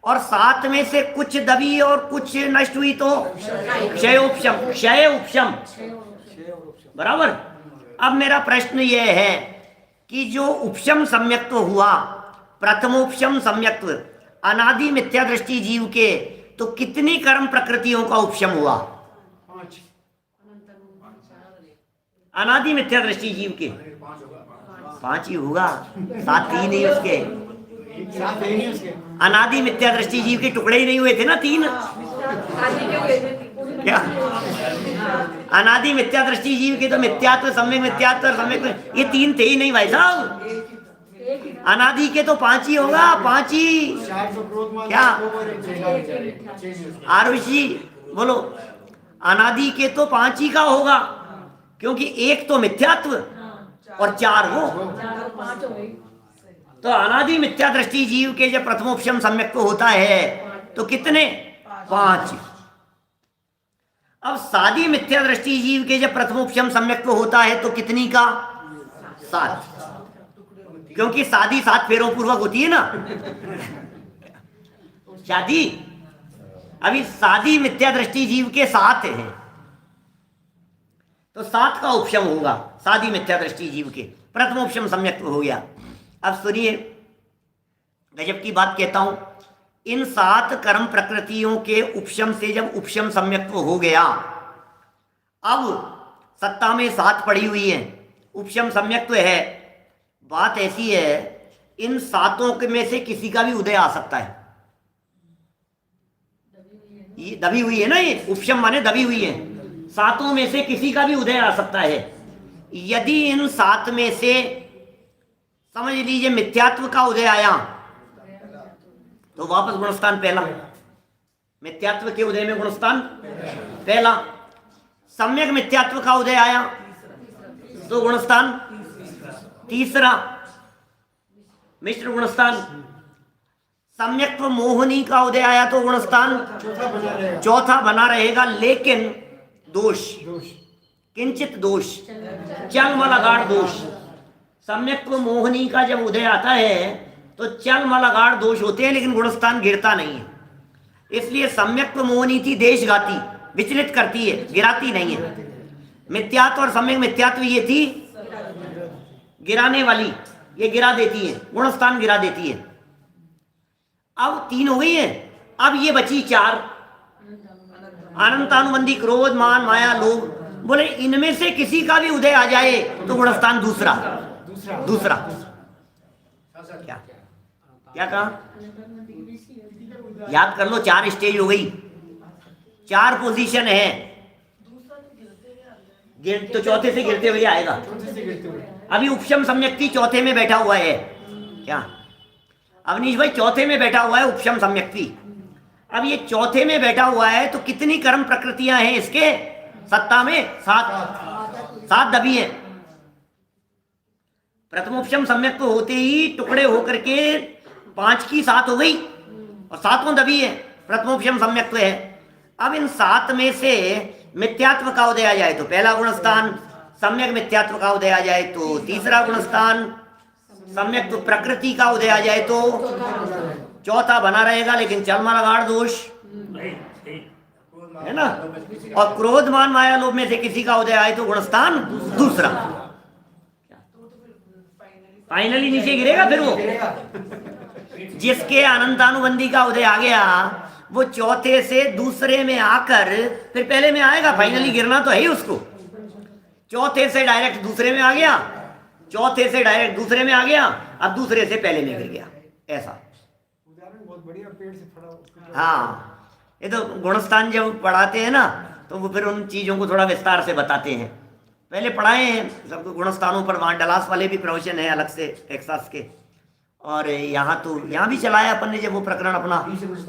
और 7 में से कुछ दबी और कुछ नष्ट हुई तो क्षय उपशम, क्षय उपशम, बराबर। अब मेरा प्रश्न यह है कि जो उपशम सम्यक्त्व हुआ, प्रथमोपशम सम्यक्त्व अनादि मिथ्या दृष्टि जीव के, तो कितनी कर्म प्रकृतियों का उपशम हुआ? अनादि मिथ्या दृष्टि जीव के 5 ही होगा, 7 ही नहीं उसके। अनादि मिथ्या दृष्टि जीव के टुकड़े ही नहीं हुए थे ना 3। क्या अनादि मिथ्या दृष्टि जीव के तो मिथ्यात्व, सम्यक मिथ्यात्व और सम्यक, ये 3 थे ही नहीं भाई साहब। अनादि के तो 5 ही होगा, 5 ही। क्या आरुषि बोलो, अनादि के तो 5 ही का होगा, क्योंकि 1 तो मिथ्यात्व और 4 वो। तो अनादि मिथ्या दृष्टि जीव के जब प्रथमोपशम सम्यक होता है तो कितने? 5। अब सादी मिथ्या दृष्टि जीव के जब प्रथमोपशम सम्यक होता है तो कितनी का? 7, क्योंकि शादी 7 फेरों पूर्वक होती है ना शादी। अभी सादी मिथ्या दृष्टि जीव के 7 है, तो 7 का उपशम होगा सादी मिथ्या दृष्टि जीव के, प्रथमोपशम सम्यक हो गया। अब सुनिए, गजब की बात कहता हूं, इन 7 कर्म प्रकृतियों के उपशम से जब उपशम सम्यक्त्व हो गया, अब सत्ता में 7 पड़ी हुई है, उपशम सम्यक्त्व है। बात ऐसी है, इन 7 में से किसी का भी उदय आ सकता है। ये दबी हुई है ना, ये उपशम माने दबी हुई है, 7 में से किसी का भी उदय आ सकता है। यदि इन 7 में से समझ लीजिए मिथ्यात्व का उदय आया तो वापस गुणस्थान पहला, मिथ्यात्व के उदय में गुणस्थान पहला। सम्यक मिथ्यात्व का उदय आया तो गुणस्थान तीसरा, मिश्र गुणस्थान। सम्यक्त्व मोहनी का उदय आया तो गुणस्थान चौथा बना रहेगा, लेकिन दोष, किंचित दोष, चलमलगाढ़ दोष। सम्यक्त्व मोहनी का जब उदय आता है तो चलमलगाढ़ दोष होते हैं, लेकिन गुणस्थान गिरता नहीं है। इसलिए सम्यक्त्व मोहनी थी देशघाती, विचलित करती है, गिराती नहीं है। मिथ्यात्व और सम्यक मिथ्यात्व ये थी गिराने वाली, ये गिरा देती है, गुणस्थान गिरा देती है। अब 3 हो गई है, अब ये बची 4, अनंतानुबंधी क्रोध मान माया लोभ। बोले इनमें से किसी का भी उदय आ जाए तो गुणस्थान दूसरा। क्या कहा? याद कर लो, 4 स्टेज हो गई, 4 पोजीशन है। तो चौथे से गिरते हुए आएगा। अभी उपशम सम्यक्ति चौथे में बैठा हुआ है। क्या अवनीश भाई? चौथे में बैठा हुआ है उपशम सम्यक्ति। अब ये चौथे में बैठा हुआ है तो कितनी कर्म प्रकृतियां हैं इसके सत्ता में? 7 दबी हैं। प्रथमोपशम सम्यक्त्व होते ही टुकड़े होकर के 5 की 7 हो गई और 7 दबी है, प्रथमोपशम सम्यक्त्व है। अब इन 7 में से मिथ्यात्व का उदय आ जाए तो पहला गुणस्थान, सम्यक मिथ्यात्व का उदय आ जाए तो तीसरा गुणस्थान, सम्यक प्रकृति का उदय आ जाए तो चौथा बना रहेगा, लेकिन चलमलगाढ़ दोष है ना। और क्रोध मान माया लोभ में से किसी का उदय आए तो गुणस्थान दूसरा। फाइनली नीचे गिरेगा फिर वो। जिसके अनंतानुबंधी का उदय आ गया वो चौथे से दूसरे में आकर फिर पहले में आएगा। फाइनली गिरना तो है ही उसको। चौथे से डायरेक्ट दूसरे में आ गया, चौथे से डायरेक्ट दूसरे में आ गया, अब दूसरे से पहले में गिर गया। ऐसा उदाहरण बहुत बढ़िया, पेड़ से फड़ा। हाँ, ये तो गुणस्थान जब पढ़ाते हैं ना तो वो फिर उन चीज़ों को थोड़ा विस्तार से बताते हैं। पहले पढ़ाए हैं सबको गुणस्थानों पर, वहाँ डलास वाले भी प्रवचन है अलग से टेक्सास के, और यहाँ तो यहाँ भी चलाया अपन ने जब वो प्रकरण अपना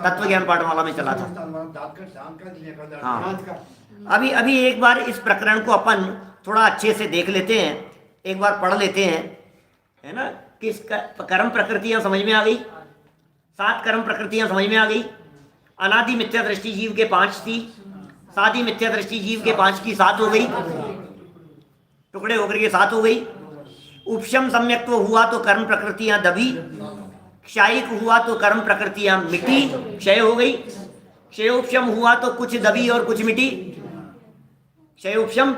तत्व ज्ञान पाठमाला में चला था। हाँ, अभी एक बार इस प्रकरण को अपन थोड़ा अच्छे से देख लेते हैं, एक बार पढ़ लेते हैं, है ना। किस कर्म प्रकृतियाँ समझ में आ गई? 7 कर्म प्रकृतियाँ समझ में आ गई। अनादि मिथ्या दृष्टि जीव के 5 थी, सादी मिथ्या दृष्टि जीव के 5 की 7 हो गई, टुकड़े होकर के 7 हो गई। उपशम सम्यक्त्व हुआ तो कर्म प्रकृतियां दबी, क्षयिक हुआ तो कर्म प्रकृतियां मिटी, क्षय हो गई। क्षयोपशम हुआ तो कुछ दबी और कुछ मिटी। क्षयोपशम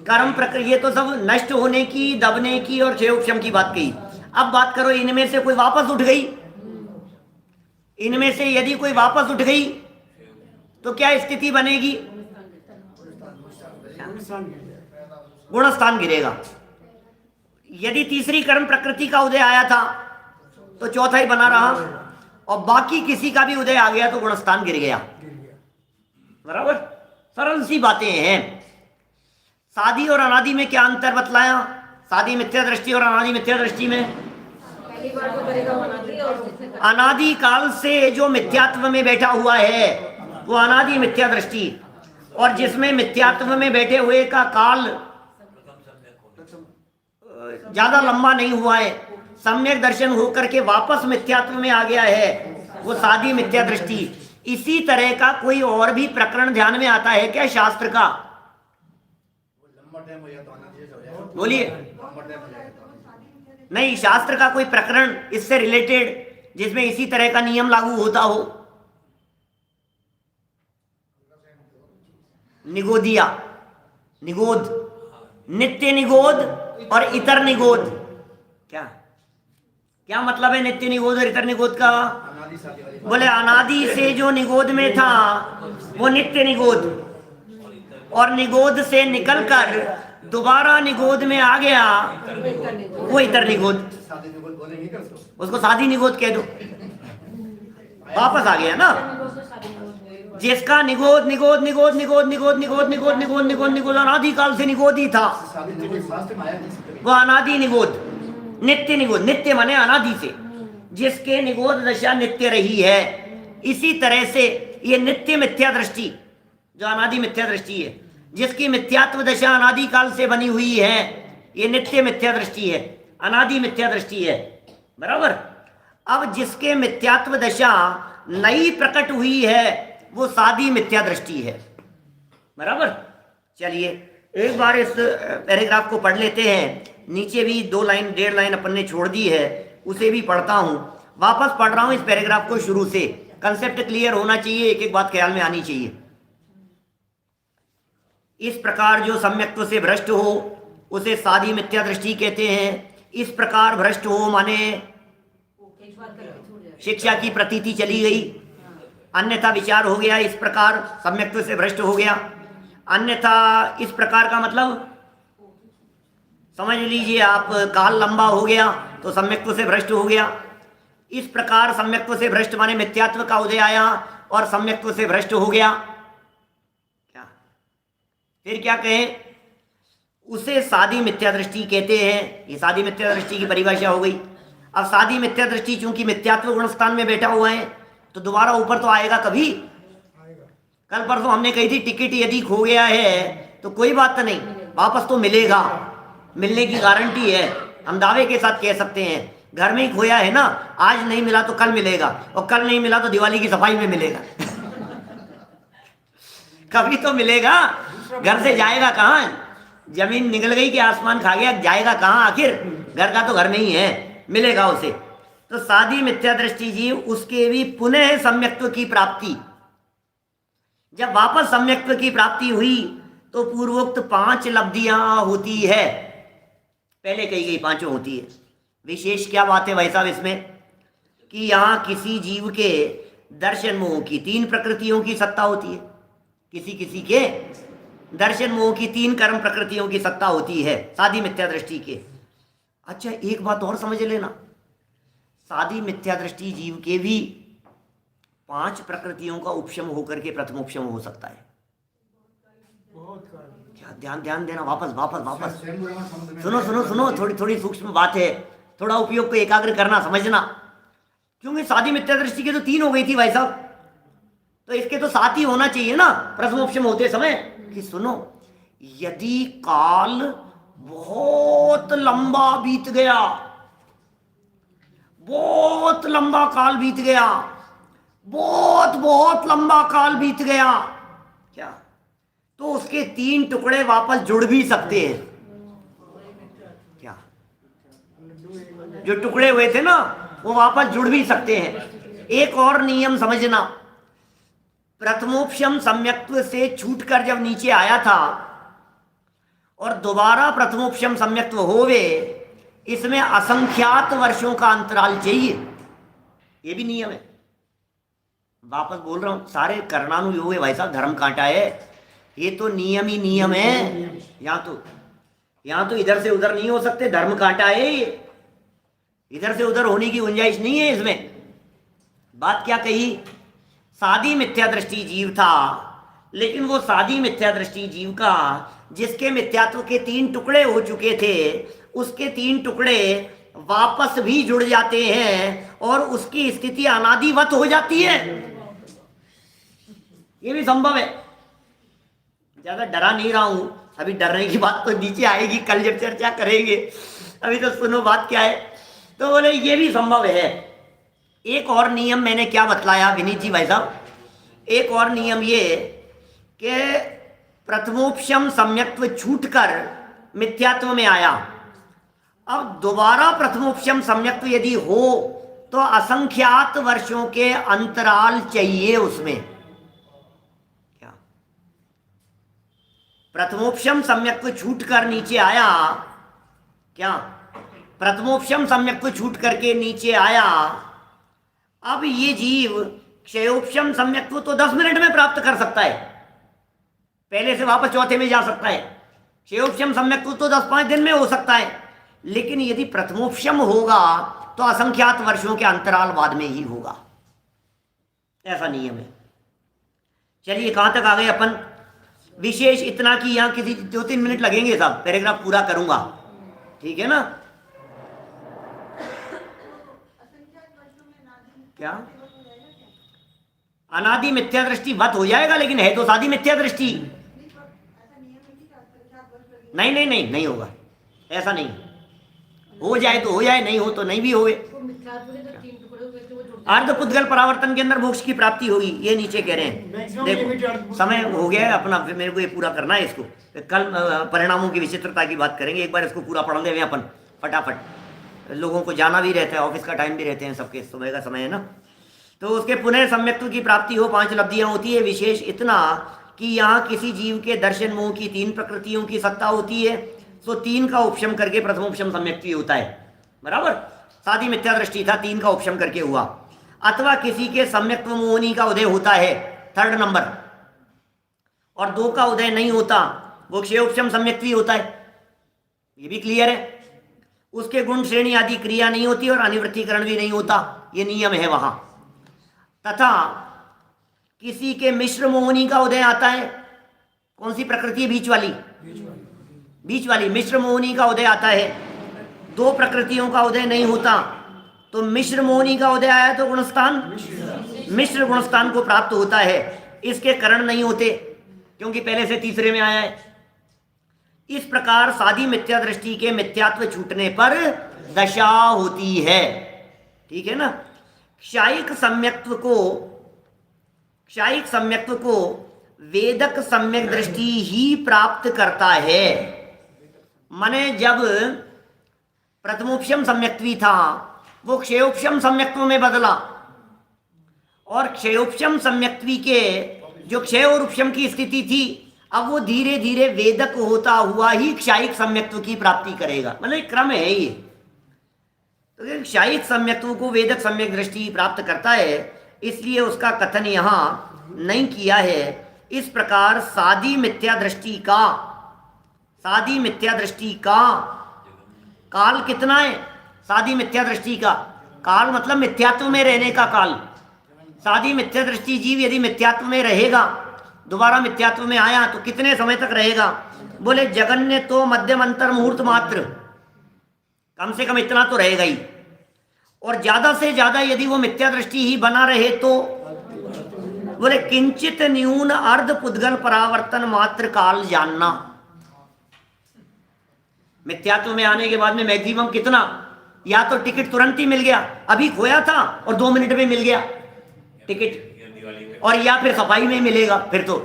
कर्म प्रकृति, ये तो सब नष्ट होने की, दबने की और क्षयोपशम की बात कही। अब बात करो इनमें से कोई वापस उठ गई, इनमें से यदि कोई वापस उठ गई तो क्या स्थिति बनेगी? गुणस्थान गिरेगा। यदि तीसरी कर्म प्रकृति का उदय आया था तो चौथा ही बना रहा, और बाकी किसी का भी उदय आ गया तो गुणस्थान गिर गया। बराबर, सरल सी बातें हैं। सादी और अनादि में क्या अंतर बतलाया? सादी मिथ्या दृष्टि और अनादि मिथ्या दृष्टि में, अनादि काल से जो मिथ्यात्व में बैठा हुआ है वो अनादि मिथ्या दृष्टि, और जिसमें मिथ्यात्व में बैठे हुए का काल ज्यादा लंबा नहीं हुआ है, सम्यक दर्शन होकर के वापस मिथ्यात्व में आ गया है, वो सादी मिथ्या दृष्टि। इसी तरह का कोई और भी प्रकरण ध्यान में आता है क्या शास्त्र का? बोलिए। नहीं, शास्त्र का कोई प्रकरण इससे रिलेटेड जिसमें इसी तरह का नियम लागू होता हो? निगोदिया, निगोद, नित्य निगोद और इतर निगोद। क्या क्या मतलब है नित्य निगोद और इतर निगोद का? बोले अनादि से जो निगोद में था वो नित्य निगोद, और निगोद से निकलकर दोबारा निगोद में आ गया वो इतर निगोद। उसको सादी निगोद कह दो, वापस आ गया ना। जिसका निगोद निगोद निगोद निगोद निगोद निगोद निगोद निगोद निगोद निगोद अनादि काल से निगोद ही था, वो अनादि निगोद, नित्य निगोद, नित्य माने अनादि से, जिसके निगोद दशा नित्य रही है। इसी तरह से ये नित्य मिथ्या दृष्टि जो अनादि मिथ्या दृष्टि है, जिसकी मिथ्यात्व दशा अनादि काल से बनी हुई है, ये नित्य मिथ्या दृष्टि है, अनादि मिथ्या दृष्टि है। बराबर। अब जिसके मिथ्यात्व दशा नई प्रकट हुई है वो सादी मिथ्या दृष्टि है। बराबर। चलिए एक बार इस पैराग्राफ को पढ़ लेते हैं। नीचे भी 2 लाइन 1.5 लाइन अपन ने छोड़ दी है, उसे भी पढ़ता हूं। वापस पढ़ रहा हूं इस पैराग्राफ को शुरू से। कंसेप्ट क्लियर होना चाहिए, एक एक बात ख्याल में आनी चाहिए। इस प्रकार जो सम्यक्त्व से भ्रष्ट हो उसे सादी मिथ्या दृष्टि कहते हैं। इस प्रकार भ्रष्ट हो माने शिक्षा की प्रतीति चली गई, अन्यथा विचार हो गया, इस प्रकार सम्यक्त्व से भ्रष्ट हो गया। अन्यथा इस प्रकार का मतलब समझ लीजिए आप, काल लंबा हो गया तो सम्यक्त्व से भ्रष्ट हो गया। इस प्रकार सम्यक्त्व से भ्रष्ट माने मिथ्यात्व का उदय आया और सम्यक्त्व से भ्रष्ट हो गया। क्या फिर क्या कहें? उसे सादी मिथ्या दृष्टि कहते हैं। ये सादी मिथ्या दृष्टि की परिभाषा हो गई। अब सादी मिथ्या दृष्टि चूंकि मिथ्यात्व गुणस्थान में बैठा हुआ है तो दोबारा ऊपर तो आएगा कभी। कल परसों हमने कही थी टिकट यदि खो गया है तो कोई बात नहीं, वापस तो मिलेगा, मिलने की गारंटी है। हम दावे के साथ कह सकते हैं घर में ही खोया है ना, आज नहीं मिला तो कल मिलेगा, और कल नहीं मिला तो दिवाली की सफाई में मिलेगा। कभी तो मिलेगा। घर से जाएगा कहाँ? जमीन निकल गई कि आसमान खा गया, जाएगा कहाँ आखिर? घर का तो घर में ही है, मिलेगा उसे। तो सादी मिथ्या दृष्टि जी उसके भी पुनः सम्यक्त्व की प्राप्ति। जब वापस सम्यक्त्व की प्राप्ति हुई तो पूर्वोक्त 5 लब्धियां होती है। पहले कही गई 5 होती है। विशेष क्या बात है भाई साहब इसमें कि यहाँ किसी जीव के दर्शन मोह की 3 प्रकृतियों की सत्ता होती है, किसी किसी के दर्शन मोह की 3 कर्म प्रकृतियों की सत्ता होती है सादी मिथ्या दृष्टि के। अच्छा एक बात और समझ लेना, सादी मिथ्या दृष्टि जीव के भी 5 प्रकृतियों का उपशम होकर के प्रथमोपशम हो सकता है। क्या ध्यान ध्यान देना, वापस वापस वापस सुनो सुनो सुनो, थोड़ी थोड़ी सूक्ष्म बात है, थोड़ा उपयोग को एकाग्र करना, समझना। क्योंकि सादी मिथ्या दृष्टि के तो 3 हो गई थी भाई साहब, तो इसके तो 7 ही होना चाहिए ना प्रथमोपशम होते समय। कि सुनो, यदि काल बहुत लंबा बीत गया, बहुत लंबा काल बीत गया, बहुत बहुत लंबा काल बीत गया, क्या तो उसके 3 टुकड़े वापस जुड़ भी सकते हैं। क्या जो टुकड़े हुए थे ना वो वापस जुड़ भी सकते हैं। एक और नियम समझना, प्रथमोपशम सम्यक्त्व से छूटकर जब नीचे आया था और दोबारा प्रथमोपशम सम्यक्त्व होवे, इसमें असंख्यात वर्षों का अंतराल चाहिए। ये भी नियम है। वापस बोल रहा हूं, सारे कर्णानुयोग है भाई साहब, धर्म कांटा है, ये तो नियम ही नियम है। यहाँ तो यहां तो इधर से उधर नहीं हो सकते, धर्म कांटा है ये, इधर से उधर होने की गुंजाइश नहीं है इसमें। बात क्या कही, सादी मिथ्या दृष्टि जीव था, लेकिन वो सादी मिथ्या दृष्टि जीव का जिसके मिथ्यात्व के 3 टुकड़े हो चुके थे, उसके 3 टुकड़े वापस भी जुड़ जाते हैं और उसकी स्थिति अनादिवत हो जाती है। ये भी संभव है। ज्यादा डरा नहीं रहा हूं, अभी डरने की बात तो नीचे आएगी, कल जब चर्चा करेंगे। अभी तो सुनो बात क्या है। तो बोले ये भी संभव है। एक और नियम मैंने क्या बतलाया विनीत जी भाई साहब, एक और नियम ये कि प्रथमोपशम सम्यक्त्व छूटकर मिथ्यात्व में आया। अब दोबारा प्रथमोपशम सम्यक्त्व यदि हो तो असंख्यात वर्षों के अंतराल चाहिए उसमें। क्या प्रथमोपशम सम्यक्त्व छूटकर नीचे आया, क्या प्रथमोपशम सम्यक्त्व छूट करके नीचे आया। अब ये जीव क्षयोपशम सम्यक्त्व तो 10 मिनट में प्राप्त कर सकता है, पहले से वापस चौथे में जा सकता है। क्षयोपशम सम्यक्त्व तो 10-5 दिन में हो सकता है, लेकिन यदि प्रथमोपशम होगा तो असंख्यात वर्षों के अंतराल बाद में ही होगा, ऐसा नियम है। चलिए कहां तक आ गए अपन। विशेष इतना कि यहां किसी 2-3 मिनट लगेंगे साहब, पैराग्राफ पूरा करूंगा, ठीक है ना। क्या अनादि मिथ्या दृष्टि वत हो जाएगा, लेकिन है तो सादी मिथ्या दृष्टि। नहीं नहीं नहीं नहीं होगा, ऐसा नहीं। हो जाए तो हो जाए, नहीं हो तो नहीं भी होए। अर्ध पुद्गल परावर्तन के अंदर मोक्ष की प्राप्ति होगी, ये नीचे कह रहे हैं। देखो समय हो गया है अपना, फिर मेरे को ये पूरा करना है इसको। कल परिणामों की विचित्रता की बात करेंगे, एक बार इसको पूरा पढ़ ले अपन फटाफट। लोगों को जाना भी रहता है, ऑफिस का टाइम भी रहते हैं, सबके सुबह का समय है ना। तो उसके पुनः सम्यक्त्व की प्राप्ति हो 5 लब्धियां होती है। विशेष इतना कि यहाँ किसी जीव के दर्शन मोह की 3 प्रकृतियों की सत्ता होती है, तो 3 का उपशम करके प्रथमोपशम सम्यक्त्व होता है, बराबर। सादी मिथ्या दृष्टि था, 3 का उपशम करके हुआ। अथवा किसी के सम्यक्त्व मोहनी का उदय होता है 3rd नंबर, और 2 का उदय नहीं होता, वो क्षयोपशम सम्यक्त्व होता है, ये भी क्लियर है। उसके गुण श्रेणी आदि क्रिया नहीं होती और अनिवृत्तिकरण भी नहीं होता, ये नियम है वहां। तथा किसी के मिश्र मोहनी का उदय आता है, कौन सी प्रकृति, बीच वाली मिश्र मोहनी का उदय आता है। 2 प्रकृतियों का उदय नहीं होता, तो मिश्र मोहनी का उदय आया तो गुणस्थान, मिश्र गुणस्थान को प्राप्त होता है। इसके करण नहीं होते क्योंकि पहले से तीसरे में आया है। इस प्रकार सादी मिथ्या दृष्टि के मिथ्यात्व छूटने पर दशा होती है, ठीक है ना। क्षायिक सम्यक्त्व को वेदक सम्यक दृष्टि ही प्राप्त करता है। माने जब प्रथमोपशम सम्यक्त्वी था, वो क्षयोपशम सम्यक्त्व में बदला, और क्षयोपशम सम्यक्त्वी के जो क्षय और उपशम की स्थिति थी, अब वो धीरे धीरे वेदक होता हुआ ही क्षायिक सम्यक्त्व की प्राप्ति करेगा। मतलब क्रम है ये। तो क्षायिक सम्यक्त्व को वेदक सम्यक दृष्टि प्राप्त करता है, इसलिए उसका कथन यहाँ नहीं किया है। इस प्रकार सादी मिथ्या दृष्टि का काल कितना है। सादी मिथ्या दृष्टि का काल मतलब मिथ्यात्व में रहने का काल। सादी मिथ्या दृष्टि जीव यदि मिथ्यात्व में रहेगा, दोबारा मिथ्यात्व में आया तो कितने समय तक रहेगा। बोले जगन्य तो मध्यम अंतर मुहूर्त मात्र, कम से कम इतना तो रहेगा ही। और ज्यादा से ज्यादा यदि वो मिथ्या दृष्टि ही बना रहे तो बोले किंचित न्यून अर्ध पुद्गल परावर्तन मात्र काल जानना। मिथ्यात्व में आने के बाद में मैक्सिमम कितना, या तो टिकट तुरंत ही मिल गया, अभी खोया था और 2 मिनट में मिल गया टिकट, और या फिर सफाई में मिलेगा, फिर तो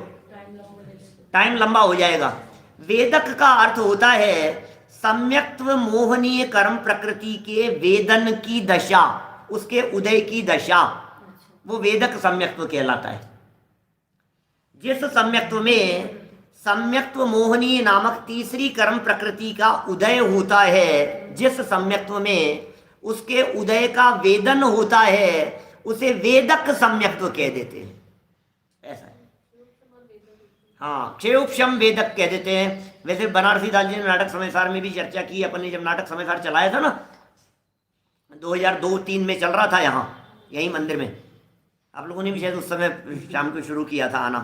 टाइम लंबा हो जाएगा। वेदक का अर्थ होता है सम्यक्त्व मोहनीय कर्म प्रकृति के वेदन की दशा, उसके उदय की दशा, वो वेदक सम्यक्त्व कहलाता है। जिस सम्यक्त्व में सम्यक्त्व मोहनीय नामक तीसरी कर्म प्रकृति का उदय होता है, जिस सम्यक्त्व में उसके उदय का वेदन होता है, उसे वेदक सम्यक्त्व कह देते हैं। ऐसा है। हाँ, क्षेयोपशम वेदक कह देते हैं। वैसे बनारसी दास जी ने नाटक समयसार में भी चर्चा की। अपन ने जब नाटक समयसार चलाया था ना 2002-3 में चल रहा था यहाँ यही मंदिर में, आप लोगों ने भी शायद उस समय शाम को शुरू किया था आना,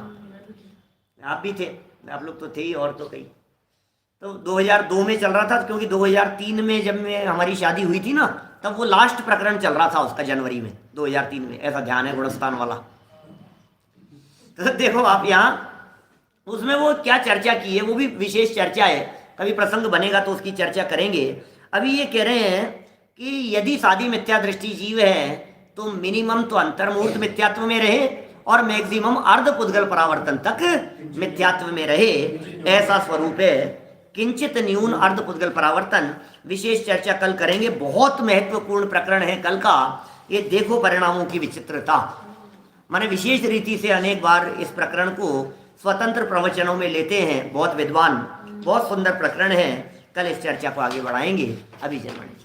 आप भी थे, आप लोग तो थे ही और तो कई। तो 2002 में चल रहा था क्योंकि 2003 में जब मैं हमारी शादी हुई थी ना तब वो लास्ट प्रकरण चल रहा था उसका, जनवरी में 2003 में, ऐसा ध्यान है गुणस्थान वाला। तो देखो आप यहाँ उसमें वो क्या चर्चा की है, वो भी विशेष चर्चा है, कभी प्रसंग बनेगा तो उसकी चर्चा करेंगे। अभी ये कह रहे हैं कि यदि सादी मिथ्या दृष्टि जीव है तो मिनिमम तो अंतर्मूर्त मिथ्यात्व में रहे और मैक्सिमम अर्ध पुद्गल परावर्तन तक मिथ्यात्व में रहे, ऐसा स्वरूप है। किंचित न्यून अर्ध पुद्गल परावर्तन, विशेष चर्चा कल करेंगे। बहुत महत्वपूर्ण प्रकरण है कल का ये, देखो परिणामों की विचित्रता। माने विशेष रीति से अनेक बार इस प्रकरण को स्वतंत्र प्रवचनों में लेते हैं बहुत विद्वान, बहुत सुंदर प्रकरण है। कल इस चर्चा को आगे बढ़ाएंगे। अभी जन्मणि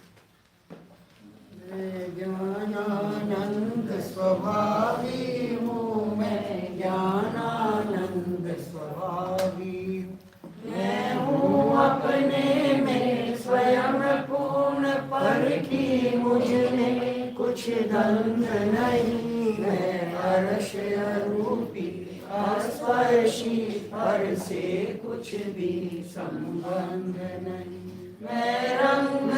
ज्ञानानंद स्वभावी हूँ मैं, ज्ञानानंद स्वभावी मैं हूँ अपने में स्वयं पूर्ण, परखी मुझ में कुछ दंग नहीं। मैं हर्ष रूपी अस्पर्शी, हर से कुछ भी संबंध नहीं। मैं रंग